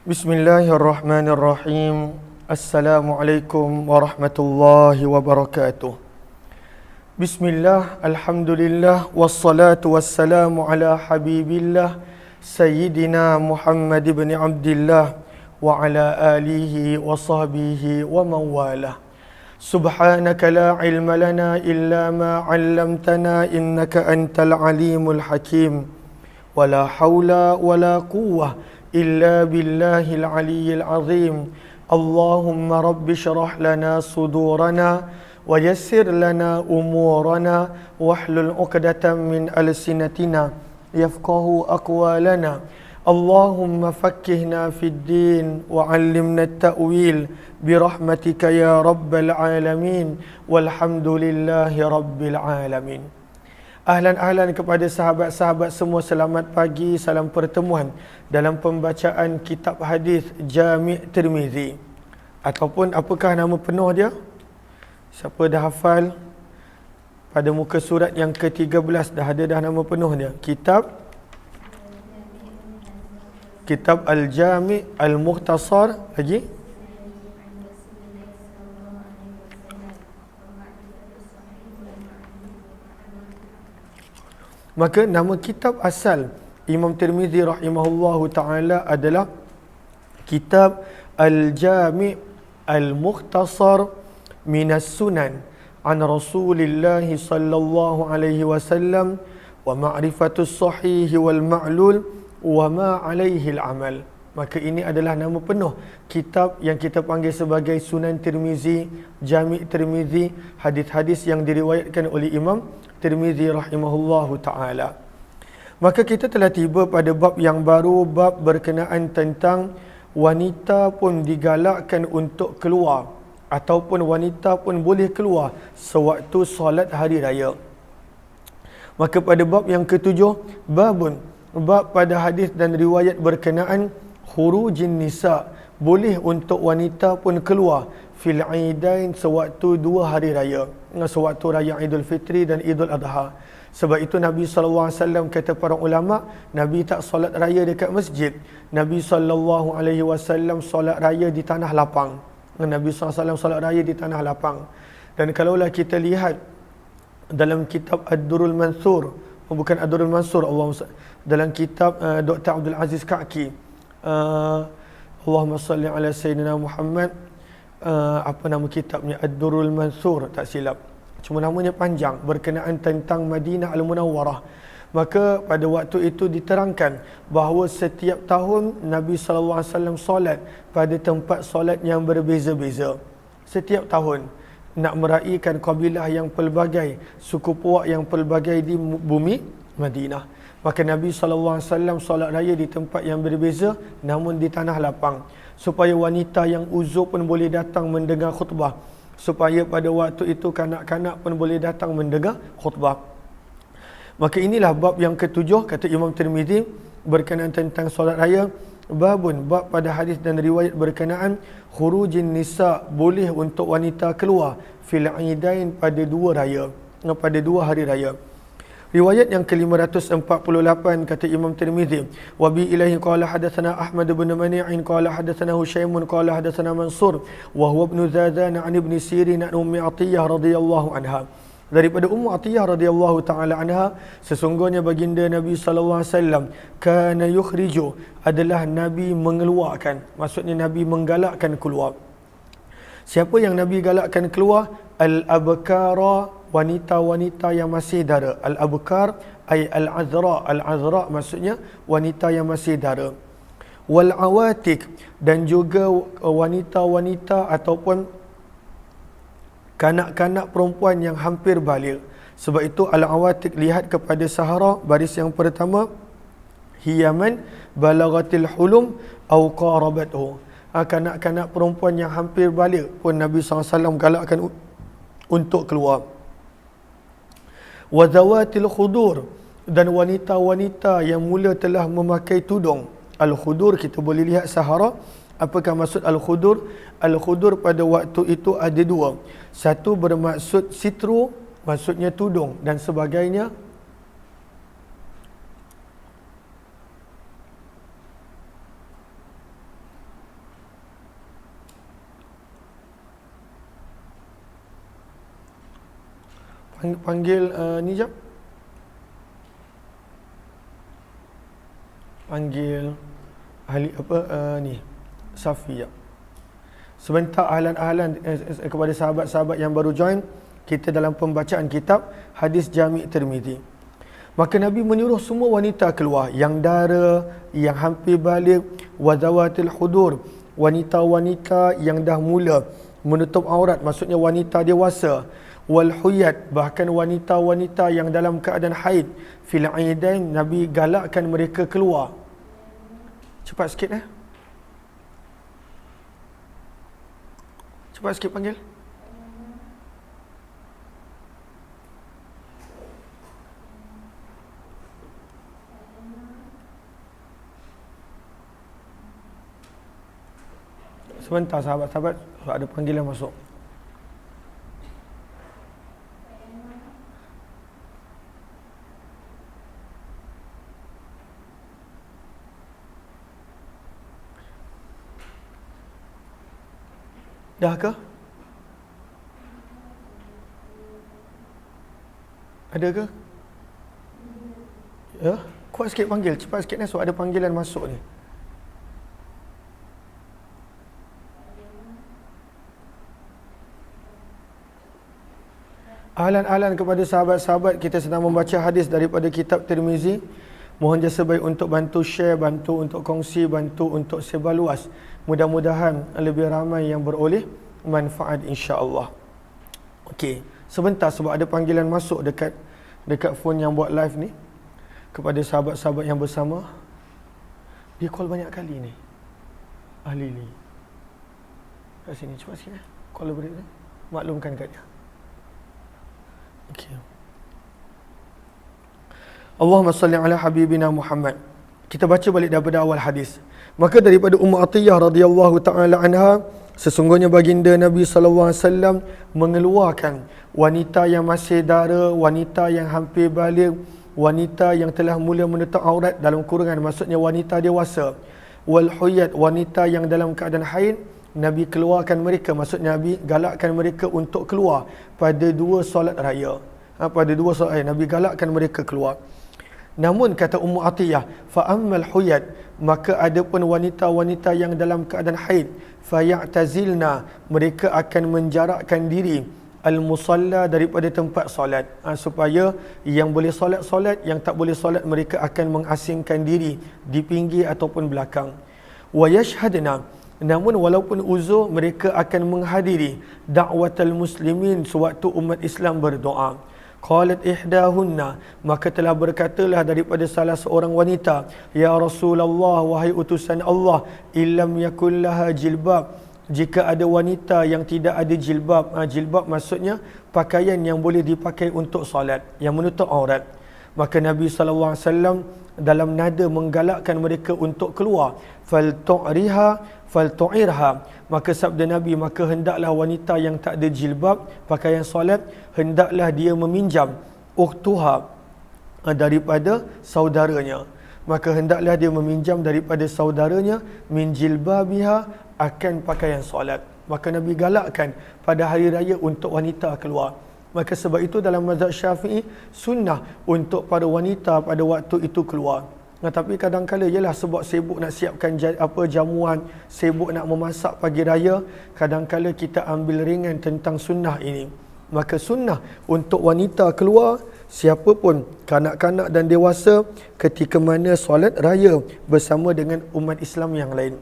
Bismillahirrahmanirrahim. Assalamualaikum warahmatullahi wabarakatuh. Bismillah, alhamdulillah, wassalatu wassalamu ala habibillah Sayyidina Muhammad ibn Abdillah wa ala alihi wa sahbihi wa mawalah. Subhanaka la ilma lana illa ma 'allamtana innaka antal alimul hakim. Wala haula wala quwwah إلا بالله العلي العظيم. اللهم رب اشرح لنا صدورنا ويسر لنا أمورنا واحلل عقدة من ألسنتنا يفقه أقوالنا. اللهم فقهنا في الدين وعلمنا التأويل برحمتك يا رب العالمين والحمد لله رب العالمين. Ahlan kepada sahabat-sahabat semua, selamat pagi, salam pertemuan dalam pembacaan kitab hadis Jami' Tirmizi. Ataupun apakah nama penuh dia? Siapa dah hafal? Pada muka surat yang ke-13 dah ada dah nama penuh dia. Kitab Al-Jami' Al-Mukhtasar. Lagi? Maka nama kitab asal Imam Tirmizi rahimahullahu ta'ala adalah Kitab Al-Jami' Al-Mukhtasar Minas Sunan An Rasulillah sallallahu alaihi wasallam Wa ma'rifatus sahihi wal ma'lul Wa ma alaihi al-amal. Maka ini adalah nama penuh kitab yang kita panggil sebagai Sunan Tirmizi, Jami' Tirmizi, hadis-hadis yang diriwayatkan oleh Imam Tirmizi rahimahullahu ta'ala. Maka kita telah tiba pada bab yang baru, bab berkenaan tentang wanita pun digalakkan untuk keluar ataupun wanita pun boleh keluar sewaktu solat hari raya. Maka pada bab yang ketujuh, bab pada hadis dan riwayat berkenaan khurujin nisa, boleh untuk wanita pun keluar fil aidain sewaktu dua hari raya, sewaktu raya Idul Fitri dan Idul Adha. Sebab itu Nabi SAW kata para ulama, Nabi tak solat raya dekat masjid. Nabi SAW solat raya di tanah lapang. Nabi SAW solat raya di tanah lapang. Dan kalaulah kita lihat dalam kitab Ad-Durrul Mansur, bukan Ad-Durrul Mansur, dalam kitab Dr. Abdul Aziz Ka'ki, Allahumma salli ala Sayyidina Muhammad, apa nama kitabnya, Ad-Durrul Mansur tak silap, cuma namanya panjang, berkenaan tentang Madinah Al-Munawwarah. Maka pada waktu itu diterangkan bahawa setiap tahun Nabi SAW solat pada tempat solat yang berbeza-beza. Setiap tahun nak meraihkan kabilah yang pelbagai, suku puak yang pelbagai di bumi Madinah. Maka Nabi SAW solat raya di tempat yang berbeza namun di tanah lapang, supaya wanita yang uzur pun boleh datang mendengar khutbah, supaya pada waktu itu kanak-kanak pun boleh datang mendengar khutbah. Maka inilah bab yang ketujuh, kata Imam Tirmizi, berkenaan tentang solat raya. Bab pada hadis dan riwayat berkenaan khurujin nisa, boleh untuk wanita keluar fil aidain pada dua raya, pada dua hari raya. Riwayat yang ke-548 kata Imam Tirmizi, wa bi ilaihi qala hadatsana Ahmad bin Mani'in qala hadatsana Hushaimun qala hadatsana Mansur wa huwa ibn Zazan an ibn Sirin an Ummi Atiyah radhiyallahu anha. Daripada Ummu Atiyah radhiyallahu taala anha, sesungguhnya baginda Nabi sallallahu alaihi wasallam kana yukhriju, adalah Nabi mengeluarkan, maksudnya Nabi menggalakkan keluar. Siapa yang Nabi galakkan keluar? Al-abkara, wanita-wanita yang masih dara. Al-abkar ay al-azra. Al-azra maksudnya wanita yang masih dara. Wal-awatik, dan juga wanita-wanita ataupun kanak-kanak perempuan yang hampir baligh. Sebab itu al-awatik, lihat kepada Sahara baris yang pertama, hiyaman balagatil hulum au qarabathu. Kanak-kanak perempuan yang hampir baligh pun Nabi SAW galakkan untuk keluar. Wazawatil khudur, dan wanita-wanita yang mula telah memakai tudung. Al-khudur kita boleh lihat Sahara. Apakah maksud al-khudur? Al-khudur pada waktu itu ada dua. Satu bermaksud sitru, maksudnya tudung dan sebagainya. Panggil ni jap. Panggil ahli apa ni Safi jap. Sebentar ahlan-ahlan kepada sahabat-sahabat yang baru join, kita dalam pembacaan kitab hadis Jami' Tirmizi. Maka Nabi menyuruh semua wanita keluar, yang dara, yang hampir balik, wazawatil hudur, wanita-wanita yang dah mula menutup aurat, maksudnya wanita dewasa, wal huyat, bahkan wanita-wanita yang dalam keadaan haid, fil aidain, Nabi galakkan mereka keluar. Cepat sikit Cepat sikit panggil. Sebentar sahabat-sahabat, ada panggilan masuk. Dah ke? Ada ke? Ya, kuat sikit panggil, cepat sikit sebab ada panggilan masuk ni. Ahlan-ahlan kepada sahabat-sahabat, kita sedang membaca hadis daripada kitab Tirmizi. Mohon jasa baik untuk bantu share, bantu untuk kongsi, bantu untuk sebar luas. Mudah-mudahan lebih ramai yang beroleh manfaat insya-Allah. Okey, sebentar sebab ada panggilan masuk dekat phone yang buat live ni kepada sahabat-sahabat yang bersama. Dia call banyak kali ni. Ahli ni. Kat sini cepat sikit call break ni. Maklumkan kat dia. Okey. Allahumma salli ala habibina Muhammad. Kita baca balik daripada awal hadis. Maka daripada Ummu Atiyah radhiyallahu taala anha, sesungguhnya baginda Nabi sallallahu alaihi wasallam mengeluarkan wanita yang masih dara, wanita yang hampir baligh, wanita yang telah mula menutup aurat dalam kurungan, maksudnya wanita dewasa, wal huyat, wanita yang dalam keadaan haid. Nabi keluarkan mereka, maksudnya Nabi galakkan mereka untuk keluar pada dua solat raya. Pada dua solat raya Nabi galakkan mereka keluar. Namun kata Ummu Atiyah, fa ammal huyat, maka adapun wanita-wanita yang dalam keadaan haid, fayatazilna, mereka akan menjarakkan diri al-musalla, daripada tempat solat, supaya yang boleh solat, yang tak boleh solat mereka akan mengasingkan diri di pinggir ataupun belakang. Wa yashhadna, namun walaupun uzur, mereka akan menghadiri da'watal muslimin, sewaktu umat Islam berdoa. Qalat ihdahunna, maka telah berkatalah daripada salah seorang wanita, ya Rasulullah, wahai utusan Allah, illam yakul laha jilbab, jika ada wanita yang tidak ada jilbab. Jilbab maksudnya pakaian yang boleh dipakai untuk solat, yang menutup aurat. Maka Nabi SAW dalam nada menggalakkan mereka untuk keluar. Faltu'irha, maka sabda Nabi, maka hendaklah wanita yang tak ada jilbab, pakaian solat, hendaklah dia meminjam ukhtuha, daripada saudaranya. Maka hendaklah dia meminjam daripada saudaranya min jilbabiha, akan pakaian solat. Maka Nabi galakkan pada hari raya untuk wanita keluar. Maka sebab itu dalam mazhab Syafi'i, sunnah untuk para wanita pada waktu itu keluar. Tapi kadang-kala ialah sebab sibuk nak siapkan jamuan, sibuk nak memasak pagi raya, kadang-kala kita ambil ringan tentang sunnah ini. Maka sunnah untuk wanita keluar, siapa pun, kanak-kanak dan dewasa, ketika mana solat raya bersama dengan umat Islam yang lain.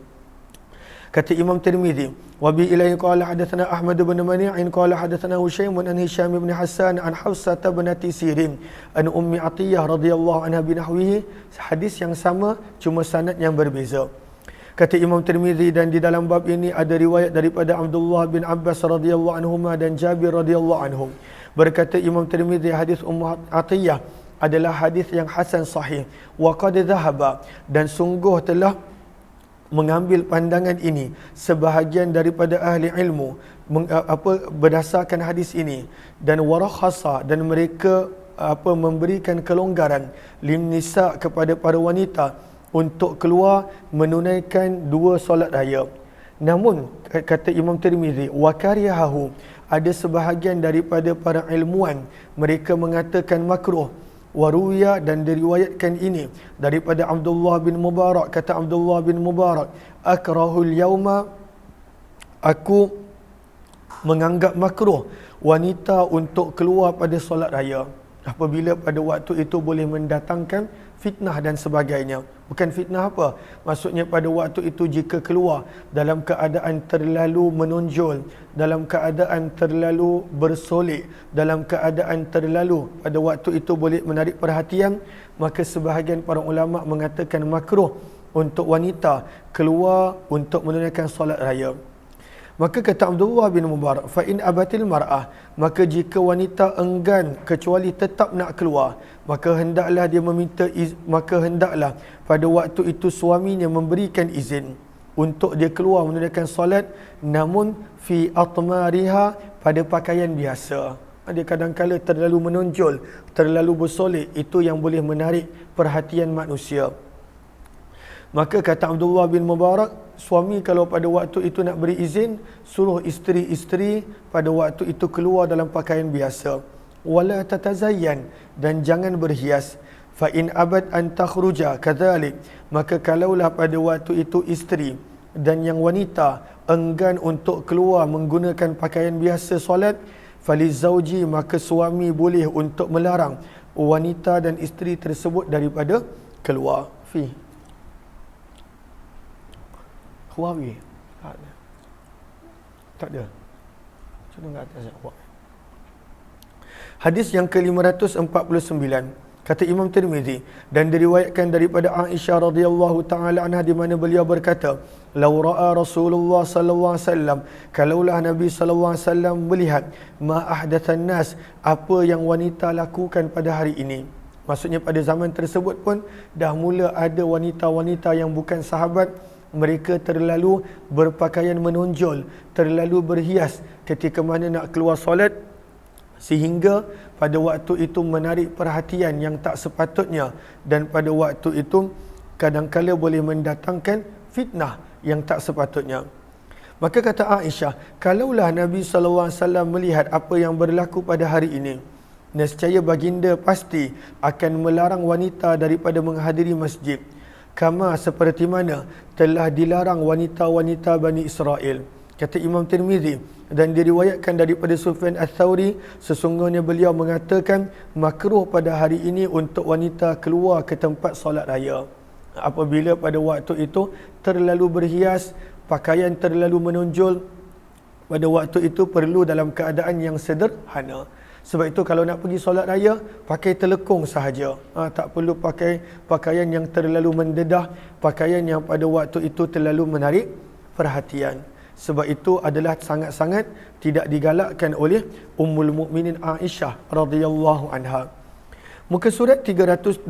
Kata Imam Tirmizi, wa bi ilaihi qala hadatsana Ahmad bin Mani'in qala hadatsana Husaim an Hisham bin Hassan an Hafsah binti Sirin an Ummi Atiyah radhiyallahu anha binahwihi, hadis yang sama cuma sanad yang berbeza. Kata Imam Tirmizi, dan di dalam bab ini ada riwayat daripada Abdullah bin Abbas radhiyallahu anhuma dan Jabir radhiyallahu anhum. Berkata Imam Tirmizi, hadis Ummu Atiyah adalah hadis yang hasan sahih. Wa qad dhahaba, dan sungguh telah mengambil pandangan ini sebahagian daripada ahli ilmu berdasarkan hadis ini, dan warakhasa, dan mereka memberikan kelonggaran lim nisa, kepada para wanita untuk keluar menunaikan dua solat raya. Namun kata Imam Tirmizi, wa karihahu, ada sebahagian daripada para ilmuwan mereka mengatakan makruh. Waruya, dan diriwayatkan ini daripada Abdullah bin Mubarak, kata Abdullah bin Mubarak, akrahul yauma, aku menganggap makruh wanita untuk keluar pada solat raya apabila pada waktu itu boleh mendatangkan fitnah dan sebagainya. Bukan fitnah apa? Maksudnya pada waktu itu jika keluar dalam keadaan terlalu menonjol, dalam keadaan terlalu bersolek, dalam keadaan terlalu pada waktu itu boleh menarik perhatian, maka sebahagian para ulama mengatakan makruh untuk wanita keluar untuk menunaikan solat raya. Maka kata Abdullah bin Mubarak, fa in abatil mar'ah, maka jika wanita enggan kecuali tetap nak keluar, maka hendaklah dia maka hendaklah pada waktu itu suaminya memberikan izin untuk dia keluar menunaikan solat, namun fi atmariha, pada pakaian biasa. Dia kadang-kala terlalu menonjol, terlalu bersolek, itu yang boleh menarik perhatian manusia. Maka kata Abdullah bin Mubarak, suami kalau pada waktu itu nak beri izin, suruh isteri-isteri pada waktu itu keluar dalam pakaian biasa. Wala tatazayyan, dan jangan berhias. Fa in abad an takhruja kadzalik, maka kalaulah pada waktu itu isteri dan yang wanita enggan untuk keluar menggunakan pakaian biasa solat, falizauji, maka suami boleh untuk melarang wanita dan isteri tersebut daripada keluar. Huawei tak ada. Cuba kat atas awak. Hadis yang ke-549, kata Imam Tirmizi, dan diriwayatkan daripada Aisyah radhiyallahu taala anha di mana beliau berkata, "Lau ra'a Rasulullah sallallahu alaihi wasallam, kalaulah Nabi sallallahu alaihi wasallam melihat ma ahdatsan nas, apa yang wanita lakukan pada hari ini." Maksudnya pada zaman tersebut pun dah mula ada wanita-wanita yang bukan sahabat, mereka terlalu berpakaian menonjol, terlalu berhias ketika mana nak keluar solat, sehingga pada waktu itu menarik perhatian yang tak sepatutnya, dan pada waktu itu kadang-kala boleh mendatangkan fitnah yang tak sepatutnya. Maka kata Aisyah, kalaulah Nabi SAW melihat apa yang berlaku pada hari ini, nescaya baginda pasti akan melarang wanita daripada menghadiri masjid, kama seperti mana telah dilarang wanita-wanita Bani Israel. Kata Imam Tirmizi, dan diriwayatkan daripada Sufyan Ats-Tsauri, sesungguhnya beliau mengatakan makruh pada hari ini untuk wanita keluar ke tempat solat raya apabila pada waktu itu terlalu berhias, pakaian terlalu menonjol. Pada waktu itu perlu dalam keadaan yang sederhana. Sebab itu kalau nak pergi solat raya, pakai telekung sahaja. Tak perlu pakai pakaian yang terlalu mendedah, pakaian yang pada waktu itu terlalu menarik perhatian. Sebab itu adalah sangat-sangat tidak digalakkan oleh Ummul Mukminin Aisyah radhiyallahu anha. Muka surat 326,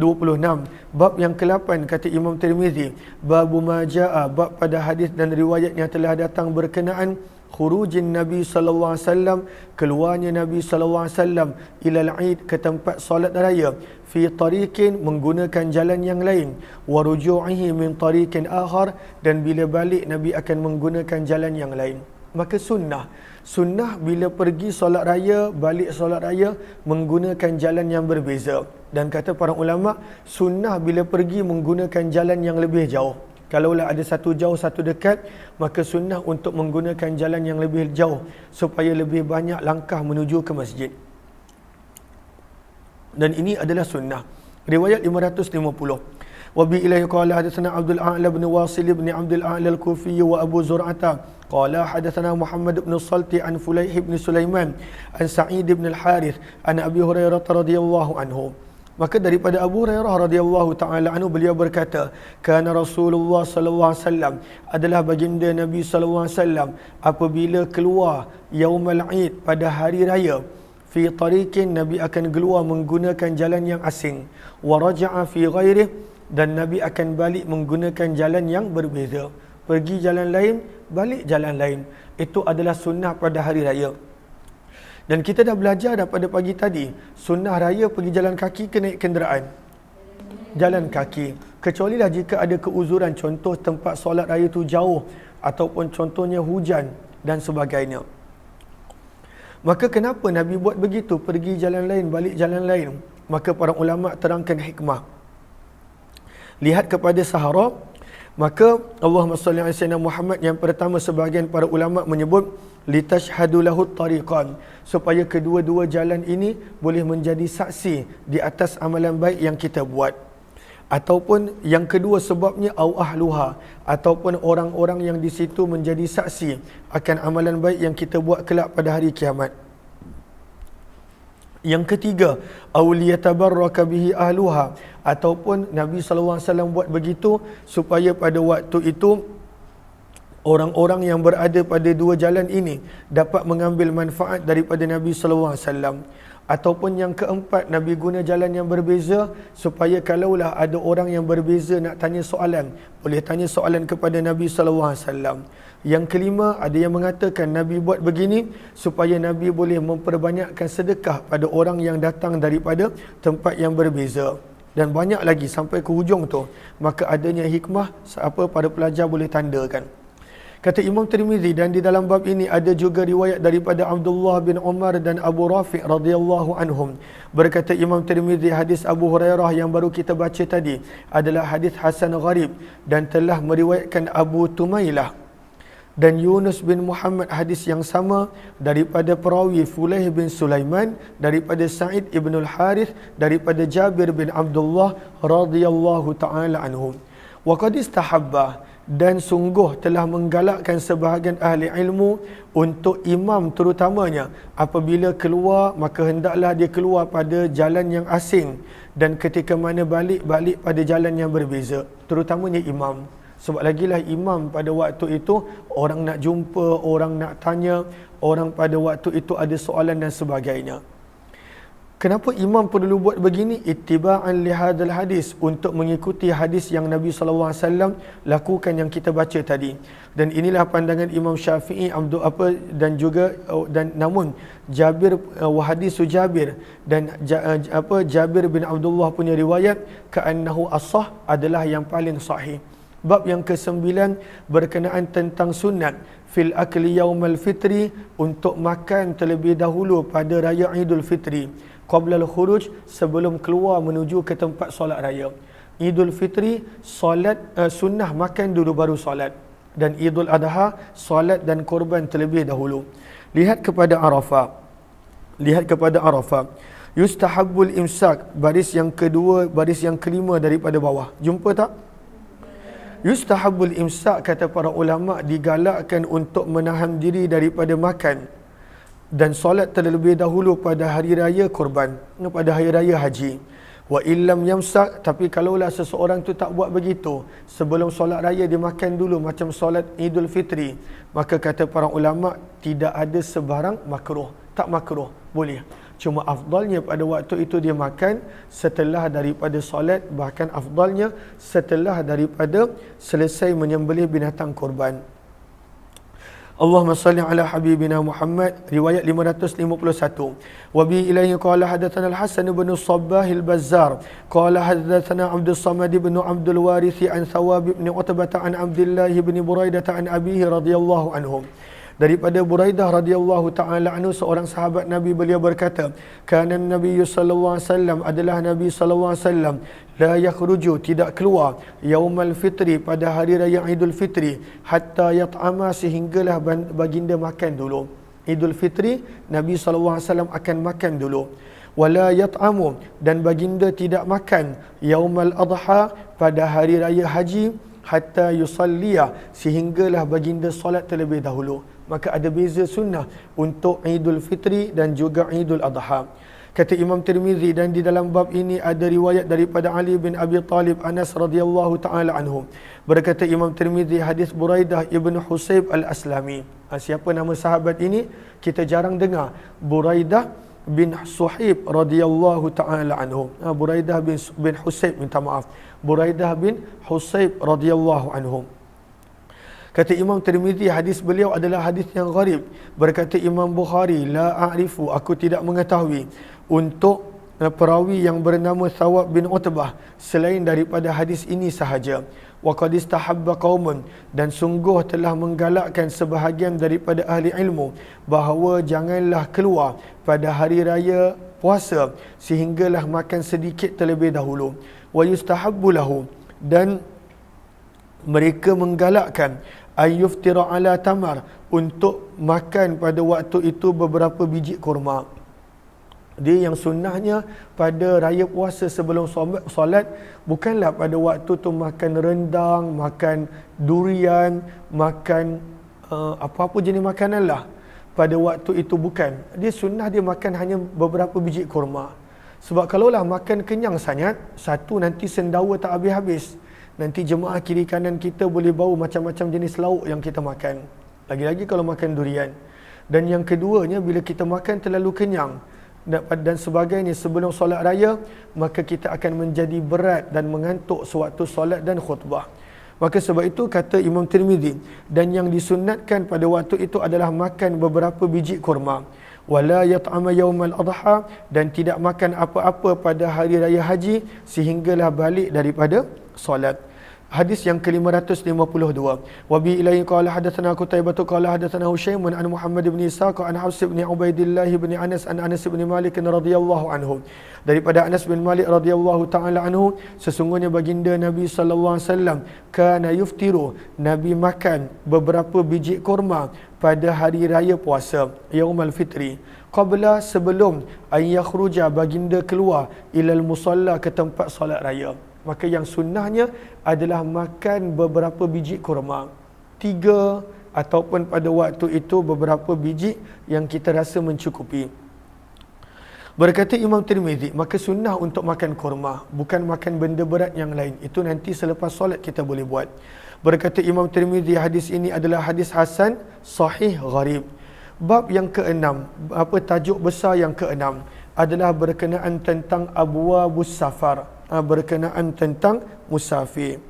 bab yang ke-8, kata Imam Tirmizi, babu ma jaa, bab pada hadis dan riwayat yang telah datang berkenaan khurujin Nabi sallallahu alaihi wasallam, keluarnya Nabi sallallahu alaihi wasallam ilal Eid, ke tempat solat raya, fi tariqin, menggunakan jalan yang lain, wa ruju'ihi min tariqin akhar, dan bila balik Nabi akan menggunakan jalan yang lain. Maka sunnah bila pergi solat raya, balik solat raya menggunakan jalan yang berbeza. Dan kata para ulama, sunnah bila pergi menggunakan jalan yang lebih jauh. Kalaulah ada satu jauh satu dekat, maka sunnah untuk menggunakan jalan yang lebih jauh supaya lebih banyak langkah menuju ke masjid. Dan ini adalah sunnah. Riwayat 550. Wa bi ilaihi qala hadatsana Abdul A'la bin Wasil bin Abdul A'la al-Kufi wa Abu Zur'ata qala hadatsana Muhammad bin Salti an Fulayh bin Sulaiman an Sa'id bin al-Harith an Abi Hurairah radhiyallahu anhu. Maka daripada Abu Hurairah radhiyallahu taala anhu beliau berkata, kana Rasulullah sallallahu alaihi wasallam, adalah baginda Nabi sallallahu alaihi wasallam apabila keluar yaumul Eid, pada hari raya, fi tariqin, Nabi akan keluar menggunakan jalan yang asing, wa raja'a fi ghairihi, dan Nabi akan balik menggunakan jalan yang berbeza. Pergi jalan lain, balik jalan lain. Itu adalah sunnah pada hari raya. Dan kita dah belajar daripada pagi tadi, sunnah raya pergi jalan kaki ke naik kenderaan? Jalan kaki. Kecuali lah jika ada keuzuran, contoh tempat solat raya tu jauh, ataupun contohnya hujan dan sebagainya. Maka kenapa Nabi buat begitu? Pergi jalan lain, balik jalan lain. Maka para ulama terangkan hikmah. Lihat kepada Sahara, maka Allahumma salli ala sayyidina Muhammad, yang pertama sebahagian para ulama menyebut litashhadu lahu tariqan, supaya kedua-dua jalan ini boleh menjadi saksi di atas amalan baik yang kita buat. Ataupun yang kedua sebabnya au ahluha, ataupun orang-orang yang di situ menjadi saksi akan amalan baik yang kita buat kelak pada hari kiamat. Yang ketiga, au liyatabarraka bihi ahluha, ataupun Nabi SAW buat begitu supaya pada waktu itu orang-orang yang berada pada dua jalan ini dapat mengambil manfaat daripada Nabi SAW. Ataupun yang keempat, Nabi guna jalan yang berbeza supaya kalaulah ada orang yang berbeza nak tanya soalan, boleh tanya soalan kepada Nabi SAW. Yang kelima, ada yang mengatakan Nabi buat begini supaya Nabi boleh memperbanyakkan sedekah pada orang yang datang daripada tempat yang berbeza. Dan banyak lagi sampai ke hujung tu. Maka adanya hikmah apa para pelajar boleh tandakan. Kata Imam Tirmizi, dan di dalam bab ini ada juga riwayat daripada Abdullah bin Umar dan Abu Rafi' radhiyallahu anhum. Berkata Imam Tirmizi, hadis Abu Hurairah yang baru kita baca tadi adalah hadis hasan gharib dan telah meriwayatkan Abu Tumailah dan Yunus bin Muhammad hadis yang sama daripada perawi Fulaih bin Sulaiman, daripada Sa'id ibn al-Harith, daripada Jabir bin Abdullah radhiyallahu ta'ala anhum. Wa qad istahabba, dan sungguh telah menggalakkan sebahagian ahli ilmu untuk imam terutamanya apabila keluar, maka hendaklah dia keluar pada jalan yang asing, dan ketika mana balik pada jalan yang berbeza, terutamanya imam. Sebab lagilah imam pada waktu itu orang nak jumpa, orang nak tanya, orang pada waktu itu ada soalan dan sebagainya. Kenapa imam perlu buat begini? Ittiba'an li hadzal hadis, untuk mengikuti hadis yang Nabi SAW lakukan yang kita baca tadi. Dan inilah pandangan Imam Syafi'i dan juga namun Jabir wa hadisu Jabir dan Jabir bin Abdullah punya riwayat ka'annahu as-sah adalah yang paling sahih. Bab yang ke-9 berkenaan tentang sunat fil akli yaumal fitri, untuk makan terlebih dahulu pada raya Idul Fitri, qabla al-khuruj, sebelum keluar menuju ke tempat solat raya. Idul Fitri solat sunnah makan dulu baru solat, dan Idul Adha solat dan korban terlebih dahulu. Lihat kepada Arafah. Yustahabbul imsak, baris yang kedua, baris yang kelima daripada bawah. Jumpa tak? Yustahabbul imsak, kata para ulama, digalakkan untuk menahan diri daripada makan dan solat terlebih dahulu pada hari raya korban, pada hari raya haji. Wa illam yamsak, tapi kalaulah seseorang tu tak buat begitu, sebelum solat raya dia makan dulu macam solat Idul Fitri, maka kata para ulama tidak ada sebarang makruh, tak makruh, boleh. Cuma afdalnya pada waktu itu dia makan setelah daripada solat, bahkan afdalnya setelah daripada selesai menyembelih binatang korban. Allahumma salli ala habibina Muhammad, riwayat 551. Wa bi ilaihi qala hadatsana al-Hasan bin Sabbah al-Bazzar qala hadatsana Abdus Samad bin Abdul Warith an Thawab bin Utbah an Abdullah bin Buraidah an abihi radhiyallahu anhum. Daripada Buraidah radhiyallahu taala anhu, seorang sahabat Nabi, beliau berkata, kana Nabi sallallahu alaihi wasallam, adalah Nabi sallallahu alaihi wasallam, la yakhruju, tidak keluar, yaumal fitri, pada hari raya Idul Fitri, hatta yat'ama, sehinggalah baginda makan dulu. Idul Fitri Nabi sallallahu alaihi wasallam akan makan dulu. Wala yat'amu, dan baginda tidak makan, yaumal adha, pada hari raya haji, hatta yusalliya, sehinggalah baginda solat terlebih dahulu. Maka ada beza sunnah untuk Idul Fitri dan juga Idul Adha. Kata Imam Tirmizi, dan di dalam bab ini ada riwayat daripada Ali bin Abi Talib Anas radhiyallahu taala anhu. Berkata Imam Tirmizi, hadis Buraidah ibn Husayb al-Aslami. Siapa nama sahabat ini? Kita jarang dengar. Buraidah bin Suhaib radhiyallahu taala anhu. Buraidah bin Husayb, minta maaf. Buraidah bin Husayb radhiyallahu anhu. Kata Imam Tirmizi, hadis beliau adalah hadis yang gharib. Berkata Imam Bukhari, la a'rifu, aku tidak mengetahui untuk perawi yang bernama Thawab bin Utbah selain daripada hadis ini sahaja. wa qad istahabba qaumun, dan sungguh telah menggalakkan sebahagian daripada ahli ilmu bahawa janganlah keluar pada hari raya puasa sehinggalah makan sedikit terlebih dahulu. Wa yustahabbu lahu, dan mereka menggalakkan ayyuftira ala tamar, untuk makan pada waktu itu beberapa biji kurma. Dia yang sunnahnya pada raya puasa sebelum solat, bukanlah pada waktu tu makan rendang, makan durian, makan apa-apa jenis makanan lah. Pada waktu itu bukan. Dia sunnah dia makan hanya beberapa biji kurma. Sebab kalaulah makan kenyang sangat, satu nanti sendawa tak habis-habis. Nanti jemaah kiri kanan kita boleh bau macam-macam jenis lauk yang kita makan. Lagi-lagi kalau makan durian. Dan yang keduanya, bila kita makan terlalu kenyang dan sebagainya sebelum solat raya, maka kita akan menjadi berat dan mengantuk sewaktu solat dan khutbah. Maka sebab itu kata Imam Tirmizi, dan yang disunatkan pada waktu itu adalah makan beberapa biji kurma. Wala yat'ama yaumal adha, dan tidak makan apa-apa pada hari raya haji sehinggalah balik daripada solat. Hadis yang ke-552. Wa bi ilaihi qala hadatsana Qutaibah qala hadatsana Husaim an Muhammad bin Ishaq an Hafs bin Ubaidillah bin Anas an Anas bin Malik radhiyallahu anhu. Daripada Anas bin Malik radhiyallahu taala anhu, sesungguhnya baginda Nabi sallallahu alaihi wasallam kana yuftiru, Nabi makan beberapa biji kurma pada hari raya puasa, Yaumul Fitri, qabla, sebelum ayakhruja, baginda keluar ilal musalla, ke tempat solat raya. Maka yang sunnahnya adalah makan beberapa biji kurma, 3 ataupun pada waktu itu beberapa biji yang kita rasa mencukupi. Berkata Imam Tirmizi, maka sunnah untuk makan kurma, bukan makan benda berat yang lain. Itu nanti selepas solat kita boleh buat. Berkata Imam Tirmizi, hadis ini adalah hadis hasan sahih gharib. Bab yang ke-6, tajuk besar yang ke-6 adalah berkenaan tentang abwabus safar, berkenaan tentang musafir.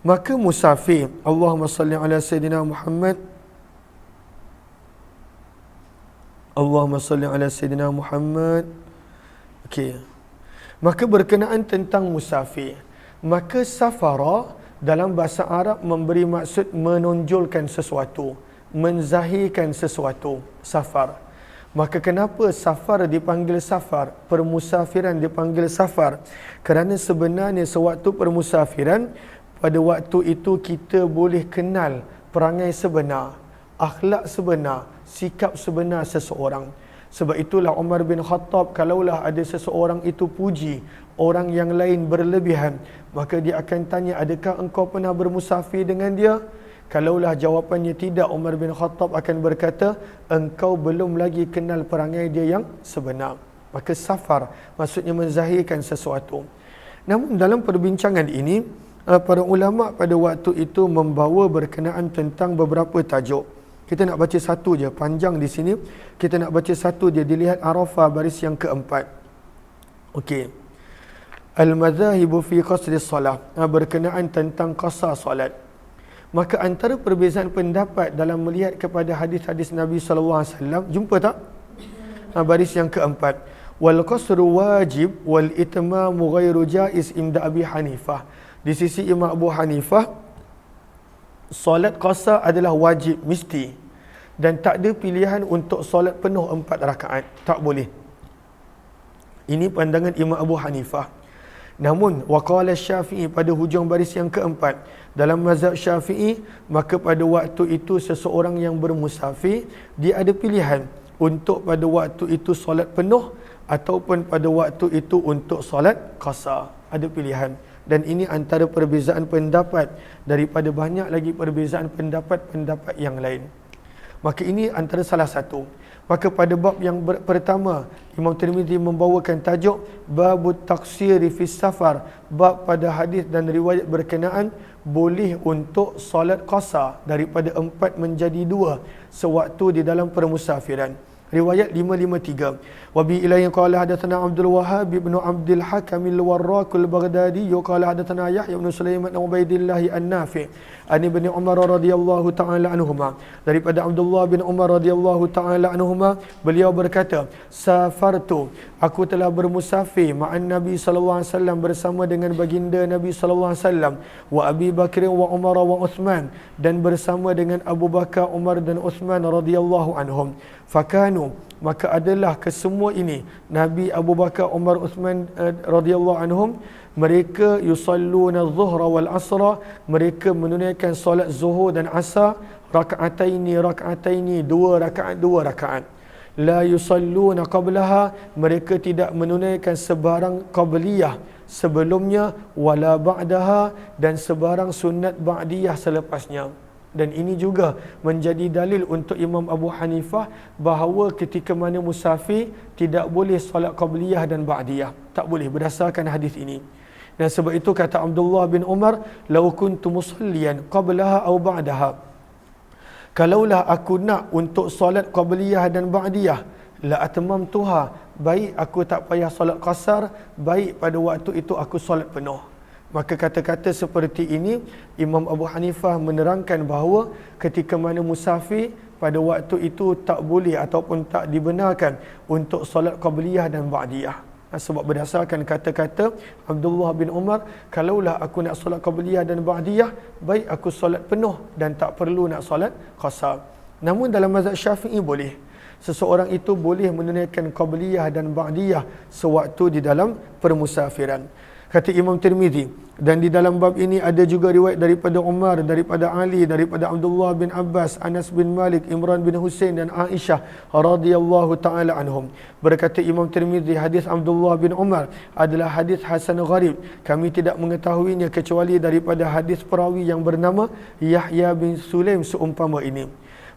Maka musafir, Allahumma salli ala Sayyidina Muhammad, Allahumma salli ala Sayyidina Muhammad. Okey. Maka berkenaan tentang musafir, maka safara dalam bahasa Arab memberi maksud menonjolkan sesuatu, menzahirkan sesuatu, safar. Maka kenapa safar dipanggil safar, permusafiran dipanggil safar? Kerana sebenarnya sewaktu permusafiran, pada waktu itu kita boleh kenal perangai sebenar, akhlak sebenar, sikap sebenar seseorang. Sebab itulah Umar bin Khattab, kalaulah ada seseorang itu puji orang yang lain berlebihan, maka dia akan tanya, adakah engkau pernah bermusafir dengan dia? Kalaulah jawapannya tidak, Umar bin Khattab akan berkata, engkau belum lagi kenal perangai dia yang sebenar. Maka safar maksudnya menzahirkan sesuatu. Namun dalam perbincangan ini, para ulama pada waktu itu membawa berkenaan tentang beberapa tajuk. Kita nak baca satu je, panjang di sini. Kita nak baca satu je, dilihat Arafah baris yang keempat. Okey. Al-madhahibu fi qasri salat, berkenaan tentang qasar salat. Maka antara perbezaan pendapat dalam melihat kepada hadis-hadis Nabi SAW, jumpa tak? Baris yang keempat. Wal qasru wajib wal itmamu ghairu jaiz inda Abi Hanifah. Di sisi Imam Abu Hanifah, solat qasar adalah wajib, mesti. Dan tak ada pilihan untuk solat penuh 4 rakaat. Tak boleh. Ini pandangan Imam Abu Hanifah. Namun waqala Syafi'i, pada hujung baris yang keempat, dalam mazhab Syafi'i, maka pada waktu itu seseorang yang bermusafir, dia ada pilihan untuk pada waktu itu solat penuh ataupun pada waktu itu untuk solat qasar. Ada pilihan. Dan ini antara perbezaan pendapat daripada banyak lagi perbezaan pendapat-pendapat yang lain. Maka ini antara salah satu. Maka pada bab yang pertama, Imam Tirmizi membawakan tajuk Babut Taksiri fis Safar, bab pada hadis dan riwayat berkenaan boleh untuk solat qasar daripada 4 menjadi 2 sewaktu di dalam permusafiran. Riwayat 553. Wa bi ilayhi qala hadatsana Abdul Wahhab bin Abdul Hakam al-Warraq al-Baghdadi qala hadatsana Yahya bin Sulaiman bin Ubaidillah an-Nafi' an Ibn Umar radhiyallahu taala anhuma. Daripada Abdullah bin Umar radhiyallahu taala anhuma, beliau berkata, safartu, aku telah bermusafir ma'an Nabi sallallahu alaihi wasallam, bersama dengan baginda Nabi sallallahu alaihi wasallam, wa Abi Bakr wa Umar wa Uthman, dan bersama dengan Abu Bakar, Umar dan Uthman radhiyallahu anhum. Fakanu, maka adalah kesemua ini Nabi, Abu Bakar, Umar, Uthman radhiyallahu anhum, mereka yusalluna zuhra wal asra, mereka menunaikan solat zuhur dan asar, raka'ataini, dua rakaat. La yusalluna qablaha, mereka tidak menunaikan sebarang qabliyah sebelumnya, wala ba'daha, dan sebarang sunat ba'diyah selepasnya. Dan ini juga menjadi dalil untuk Imam Abu Hanifah bahawa ketika mana musafir tidak boleh solat qabliyah dan ba'diyah, tak boleh berdasarkan hadis ini. Dan sebab itu kata Abdullah bin Umar, "Lau kuntu musalliyan qablaha aw ba'daha." Kalaulah aku nak untuk solat qabliyah dan ba'diyah, la atmamtuha, baik aku tak payah solat qasar, baik pada waktu itu aku solat penuh. Maka kata-kata seperti ini Imam Abu Hanifah menerangkan bahawa ketika mana musafir pada waktu itu tak boleh ataupun tak dibenarkan untuk solat qabliyah dan ba'diyah. Sebab berdasarkan kata-kata Abdullah bin Umar, kalaulah aku nak solat qabliyah dan ba'diyah, baik aku solat penuh dan tak perlu nak solat qasar. Namun dalam mazhab Syafi'i boleh. Seseorang itu boleh menunaikan qabliyah dan ba'diyah sewaktu di dalam permusafiran. Kata Imam Tirmizi, dan di dalam bab ini ada juga riwayat daripada Umar, daripada Ali, daripada Abdullah bin Abbas, Anas bin Malik, Imran bin Husain dan Aisyah radhiyallahu taala anhum. Berkata Imam Tirmizi, hadis Abdullah bin Umar adalah hadis hasan gharib. Kami tidak mengetahuinya kecuali daripada hadis perawi yang bernama Yahya bin Sulaim seumpama ini.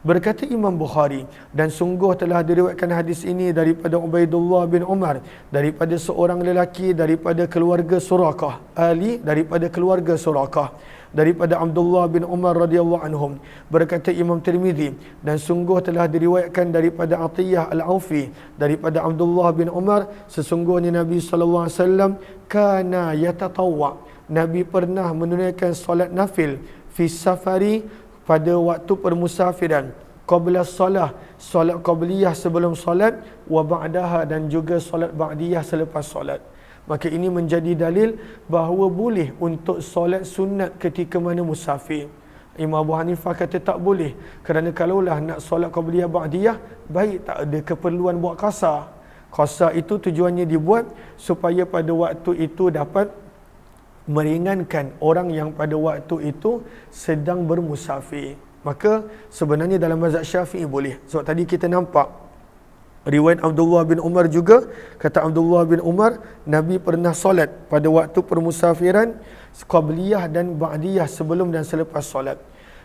Berkata Imam Bukhari, dan sungguh telah diriwayatkan hadis ini daripada Ubaidullah bin Umar, daripada seorang lelaki daripada keluarga Suraqah, Ali daripada keluarga Suraqah, daripada Abdullah bin Umar radhiyallahu anhum. Berkata Imam Tirmizi, dan sungguh telah diriwayatkan daripada Atiyah Al-Aufi daripada Abdullah bin Umar, sesungguhnya Nabi sallallahu alaihi wasallam kana yatatawwa, Nabi pernah menunaikan solat nafil fi safari, pada waktu permusafiran, qabla solat, solat qabliyah sebelum solat, wa ba'daha, dan juga solat ba'diyah selepas solat. Maka ini menjadi dalil bahawa boleh untuk solat sunat ketika mana musafir. Imam Abu Hanifah kata tak boleh, kerana kalaulah nak solat qabliyah ba'diyah, baik tak ada keperluan buat qasar. Qasar itu tujuannya dibuat supaya pada waktu itu dapat meringankan orang yang pada waktu itu sedang bermusafir. Maka sebenarnya dalam mazhab Syafi'i boleh. Sebab tadi kita nampak riwayat Abdullah bin Umar juga, kata Abdullah bin Umar, Nabi pernah solat pada waktu permusafiran qabliyah dan ba'diyah sebelum dan selepas solat.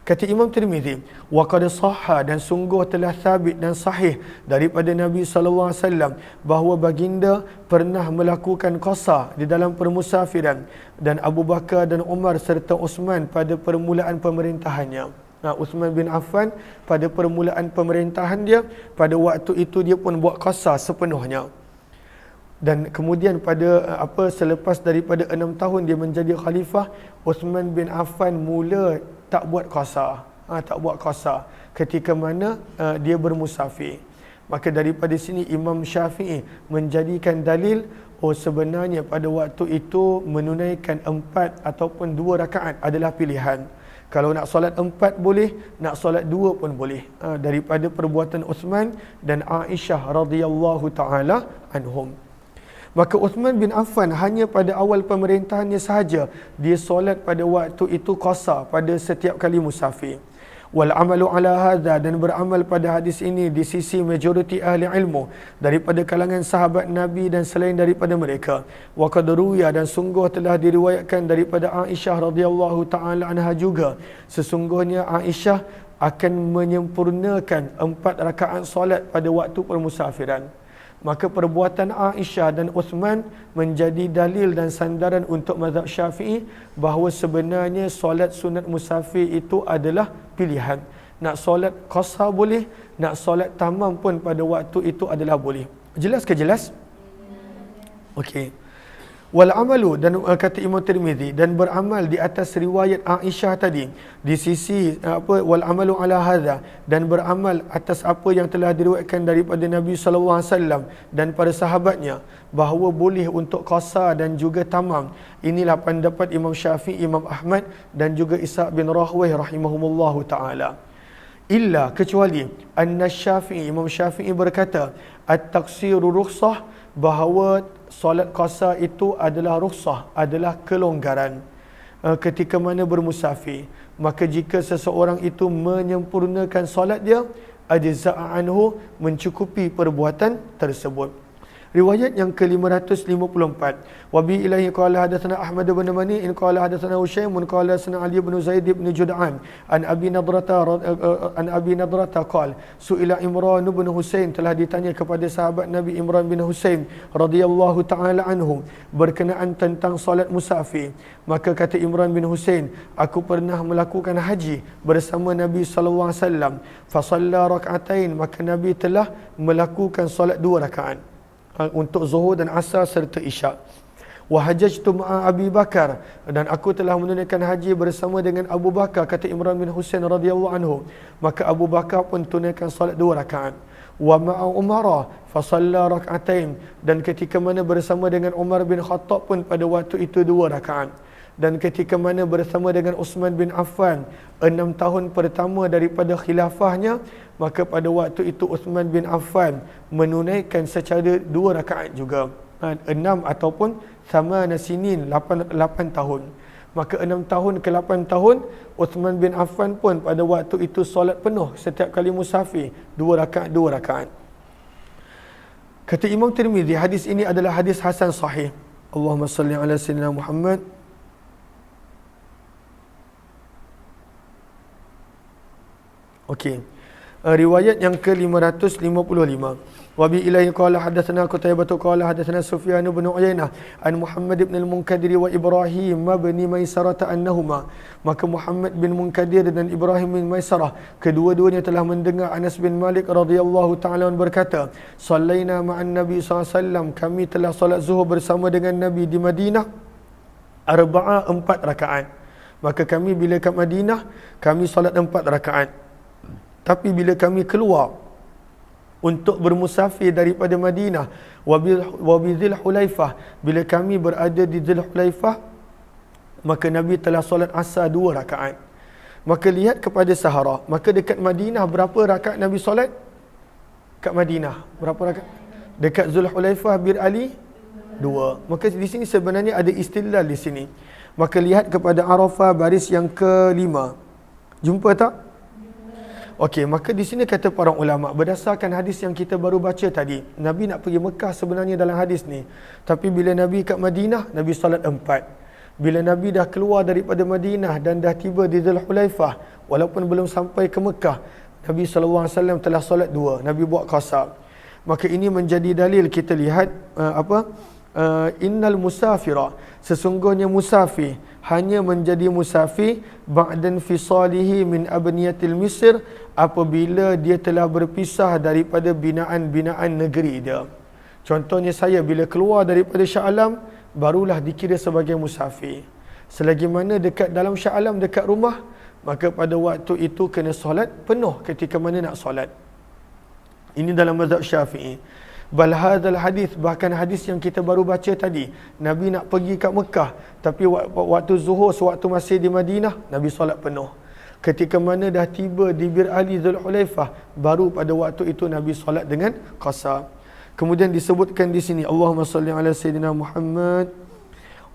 Kata Imam Tirmizi, wa qad sahha, dan sungguh telah sabit dan sahih daripada Nabi sallallahu alaihi wasallam bahawa baginda pernah melakukan qasar di dalam permusafiran, dan Abu Bakar dan Umar serta Uthman pada permulaan pemerintahannya. Uthman bin Affan pada permulaan pemerintahan dia, pada waktu itu dia pun buat qasar sepenuhnya. Dan kemudian pada selepas daripada 6 tahun dia menjadi khalifah, Uthman bin Affan mula tak buat qasar, ketika mana dia bermusafir. Maka daripada sini Imam Syafi'i menjadikan dalil, sebenarnya pada waktu itu menunaikan 4 ataupun 2 rakaat adalah pilihan. Kalau nak solat 4 boleh, nak solat 2 pun boleh, daripada perbuatan Uthman dan Aisyah radhiyallahu taala anhum. Maka Uthman bin Affan hanya pada awal pemerintahannya sahaja dia solat pada waktu itu qasar pada setiap kali musafir. Wal amalu ala hadza, dan beramal pada hadis ini di sisi majoriti ahli ilmu daripada kalangan sahabat Nabi dan selain daripada mereka. Wa qad ruwiya, dan sungguh telah diriwayatkan daripada Aisyah radhiyallahu taala anha juga, sesungguhnya Aisyah akan menyempurnakan 4 rakaat solat pada waktu permusafiran. Maka perbuatan Aisyah dan Uthman menjadi dalil dan sandaran untuk mazhab Syafi'i bahawa sebenarnya solat sunat musafir itu adalah pilihan. Nak solat qasar boleh, nak solat tamam pun pada waktu itu adalah boleh. Jelas ke jelas? Okey. Wal amalu, dan kata Imam Tirmizi, dan beramal di atas riwayat Aisyah tadi, di sisi wal amalu ala hadza, dan beramal atas apa yang telah diriwayatkan daripada Nabi sallallahu alaihi wasallam dan para sahabatnya bahawa boleh untuk qasar dan juga tamam. Inilah pendapat Imam Syafi'i, Imam Ahmad dan juga Ishaq bin Rahwayh rahimahumullahu taala. Illa, kecuali anna Syafi'i, Imam Syafi'i berkata at-taqsiru rukhsah, bahawa solat qasar itu adalah rukhsah, adalah kelonggaran ketika mana bermusafir. Maka jika seseorang itu menyempurnakan solat dia, ajza'a anhu, mencukupi perbuatan tersebut. Riwayat yang ke-554, wa bi ilahi qala hadatsana Ahmad bin Mani in qala hadatsana Husaim qala hadatsana Ali bin Zaid bin Jud'an an Abi Nadrata qala su'ila Imran bin Husain, telah ditanya kepada sahabat Nabi Imran bin Husain radhiyallahu taala anhu berkenaan tentang solat musafir. Maka kata Imran bin Husain, aku pernah melakukan haji bersama Nabi sallallahu alaihi wasallam, fa shalla rak'atain, maka Nabi telah melakukan solat 2 rakaat untuk zuhur dan asar serta isyak. Wa hajjatu ma'a Abi Bakar, dan aku telah menunaikan haji bersama dengan Abu Bakar, kata Imran bin Husain radhiyallahu anhu, maka Abu Bakar pun tunaikan solat 2 rakaat. Wa ma'a Umar fa shalla rak'atain, dan ketika mana bersama dengan Umar bin Khattab pun pada waktu itu 2 rakaat. Dan ketika mana bersama dengan Uthman bin Affan 6 tahun pertama daripada khilafahnya, maka pada waktu itu Uthman bin Affan menunaikan secara 2 rakaat juga. 6 ataupun sama nasinin 8 tahun. Maka 6 tahun ke 8 tahun Uthman bin Affan pun pada waktu itu solat penuh setiap kali musafir 2 rakaat 2 rakaat. Kata Imam Tirmizi, hadis ini adalah hadis hasan sahih. Allahumma salli ala sayyidina Muhammad. Okey. Riwayat yang ke-555. Wa bi ilahi qala hadatsana Qutaibah qala hadatsana Sufyan bin Uyainah an Muhammad bin al-Munkadir wa Ibrahim bin Maisarah annahuma. Maka Muhammad bin Munkadir dan Ibrahim bin Maisarah kedua-duanya telah mendengar Anas bin Malik radhiyallahu taala berkata, sallaina ma'an Nabi sallallahu alaihi wasallam, kami telah solat zuhur bersama dengan Nabi di Madinah 4 rakaat. Maka kami bila kat Madinah kami solat 4 rakaat. Tapi bila kami keluar untuk bermusafir daripada Madinah, wa bi Dzul Hulaifah, bila kami berada di Dzul Hulaifah, maka Nabi telah solat asar 2 rakaat. Maka lihat kepada Sahara, maka dekat Madinah berapa rakaat Nabi solat? Kat Madinah berapa rakaat? Dekat Dzul Hulaifah Bir Ali 2. Maka di sini sebenarnya ada istilal di sini. Maka lihat kepada Arafah baris yang ke-5. Jumpa tak? Okey, maka di sini kata para ulama, berdasarkan hadis yang kita baru baca tadi, Nabi nak pergi Mekah sebenarnya dalam hadis ni. Tapi bila Nabi kat Madinah, Nabi solat 4. Bila Nabi dah keluar daripada Madinah dan dah tiba di Dzul Hulaifah, walaupun belum sampai ke Mekah, Nabi SAW telah solat 2. Nabi buat qasar. Maka ini menjadi dalil kita lihat innal musafira, sesungguhnya musafir hanya menjadi musafir ba'dan fisalihi min abniyatil Misr, apabila dia telah berpisah daripada binaan-binaan negeri dia. Contohnya saya bila keluar daripada Shah Alam, barulah dikira sebagai musafir. Selagi mana dekat dalam Shah Alam, dekat rumah, maka pada waktu itu kena solat penuh ketika mana nak solat. Ini dalam mazhab Syafi'i. Bal hadzal hadis, bahkan hadis yang kita baru baca tadi, Nabi nak pergi kat Mekah, tapi waktu zuhur sewaktu masih di Madinah, Nabi solat penuh. Ketika mana dah tiba di Bir Ali Dzul Hulaifah, baru pada waktu itu Nabi solat dengan qasar. Kemudian disebutkan di sini, Allahumma salli ala sayyidina Muhammad.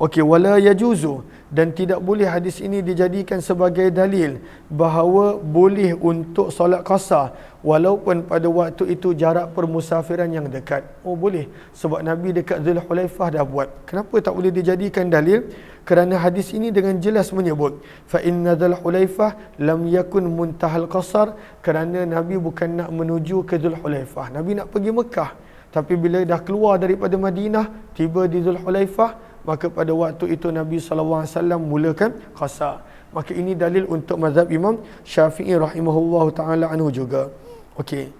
Okey, wala yajuzu, dan tidak boleh hadis ini dijadikan sebagai dalil bahawa boleh untuk solat qasar walaupun pada waktu itu jarak permusafiran yang dekat. Oh boleh, sebab Nabi dekat Dzul Hulaifah dah buat. Kenapa tak boleh dijadikan dalil? Kerana hadis ini dengan jelas menyebut fa inna Dzul Hulaifah lam yakun muntahal qasar, kerana Nabi bukan nak menuju ke Dzul Hulaifah, Nabi nak pergi Mekah. Tapi bila dah keluar daripada Madinah, tiba di Zulhulaifah, maka pada waktu itu Nabi SAW mulakan qasar. Maka ini dalil untuk mazhab Imam Syafi'i rahimahullahu ta'ala anhu juga. Okey.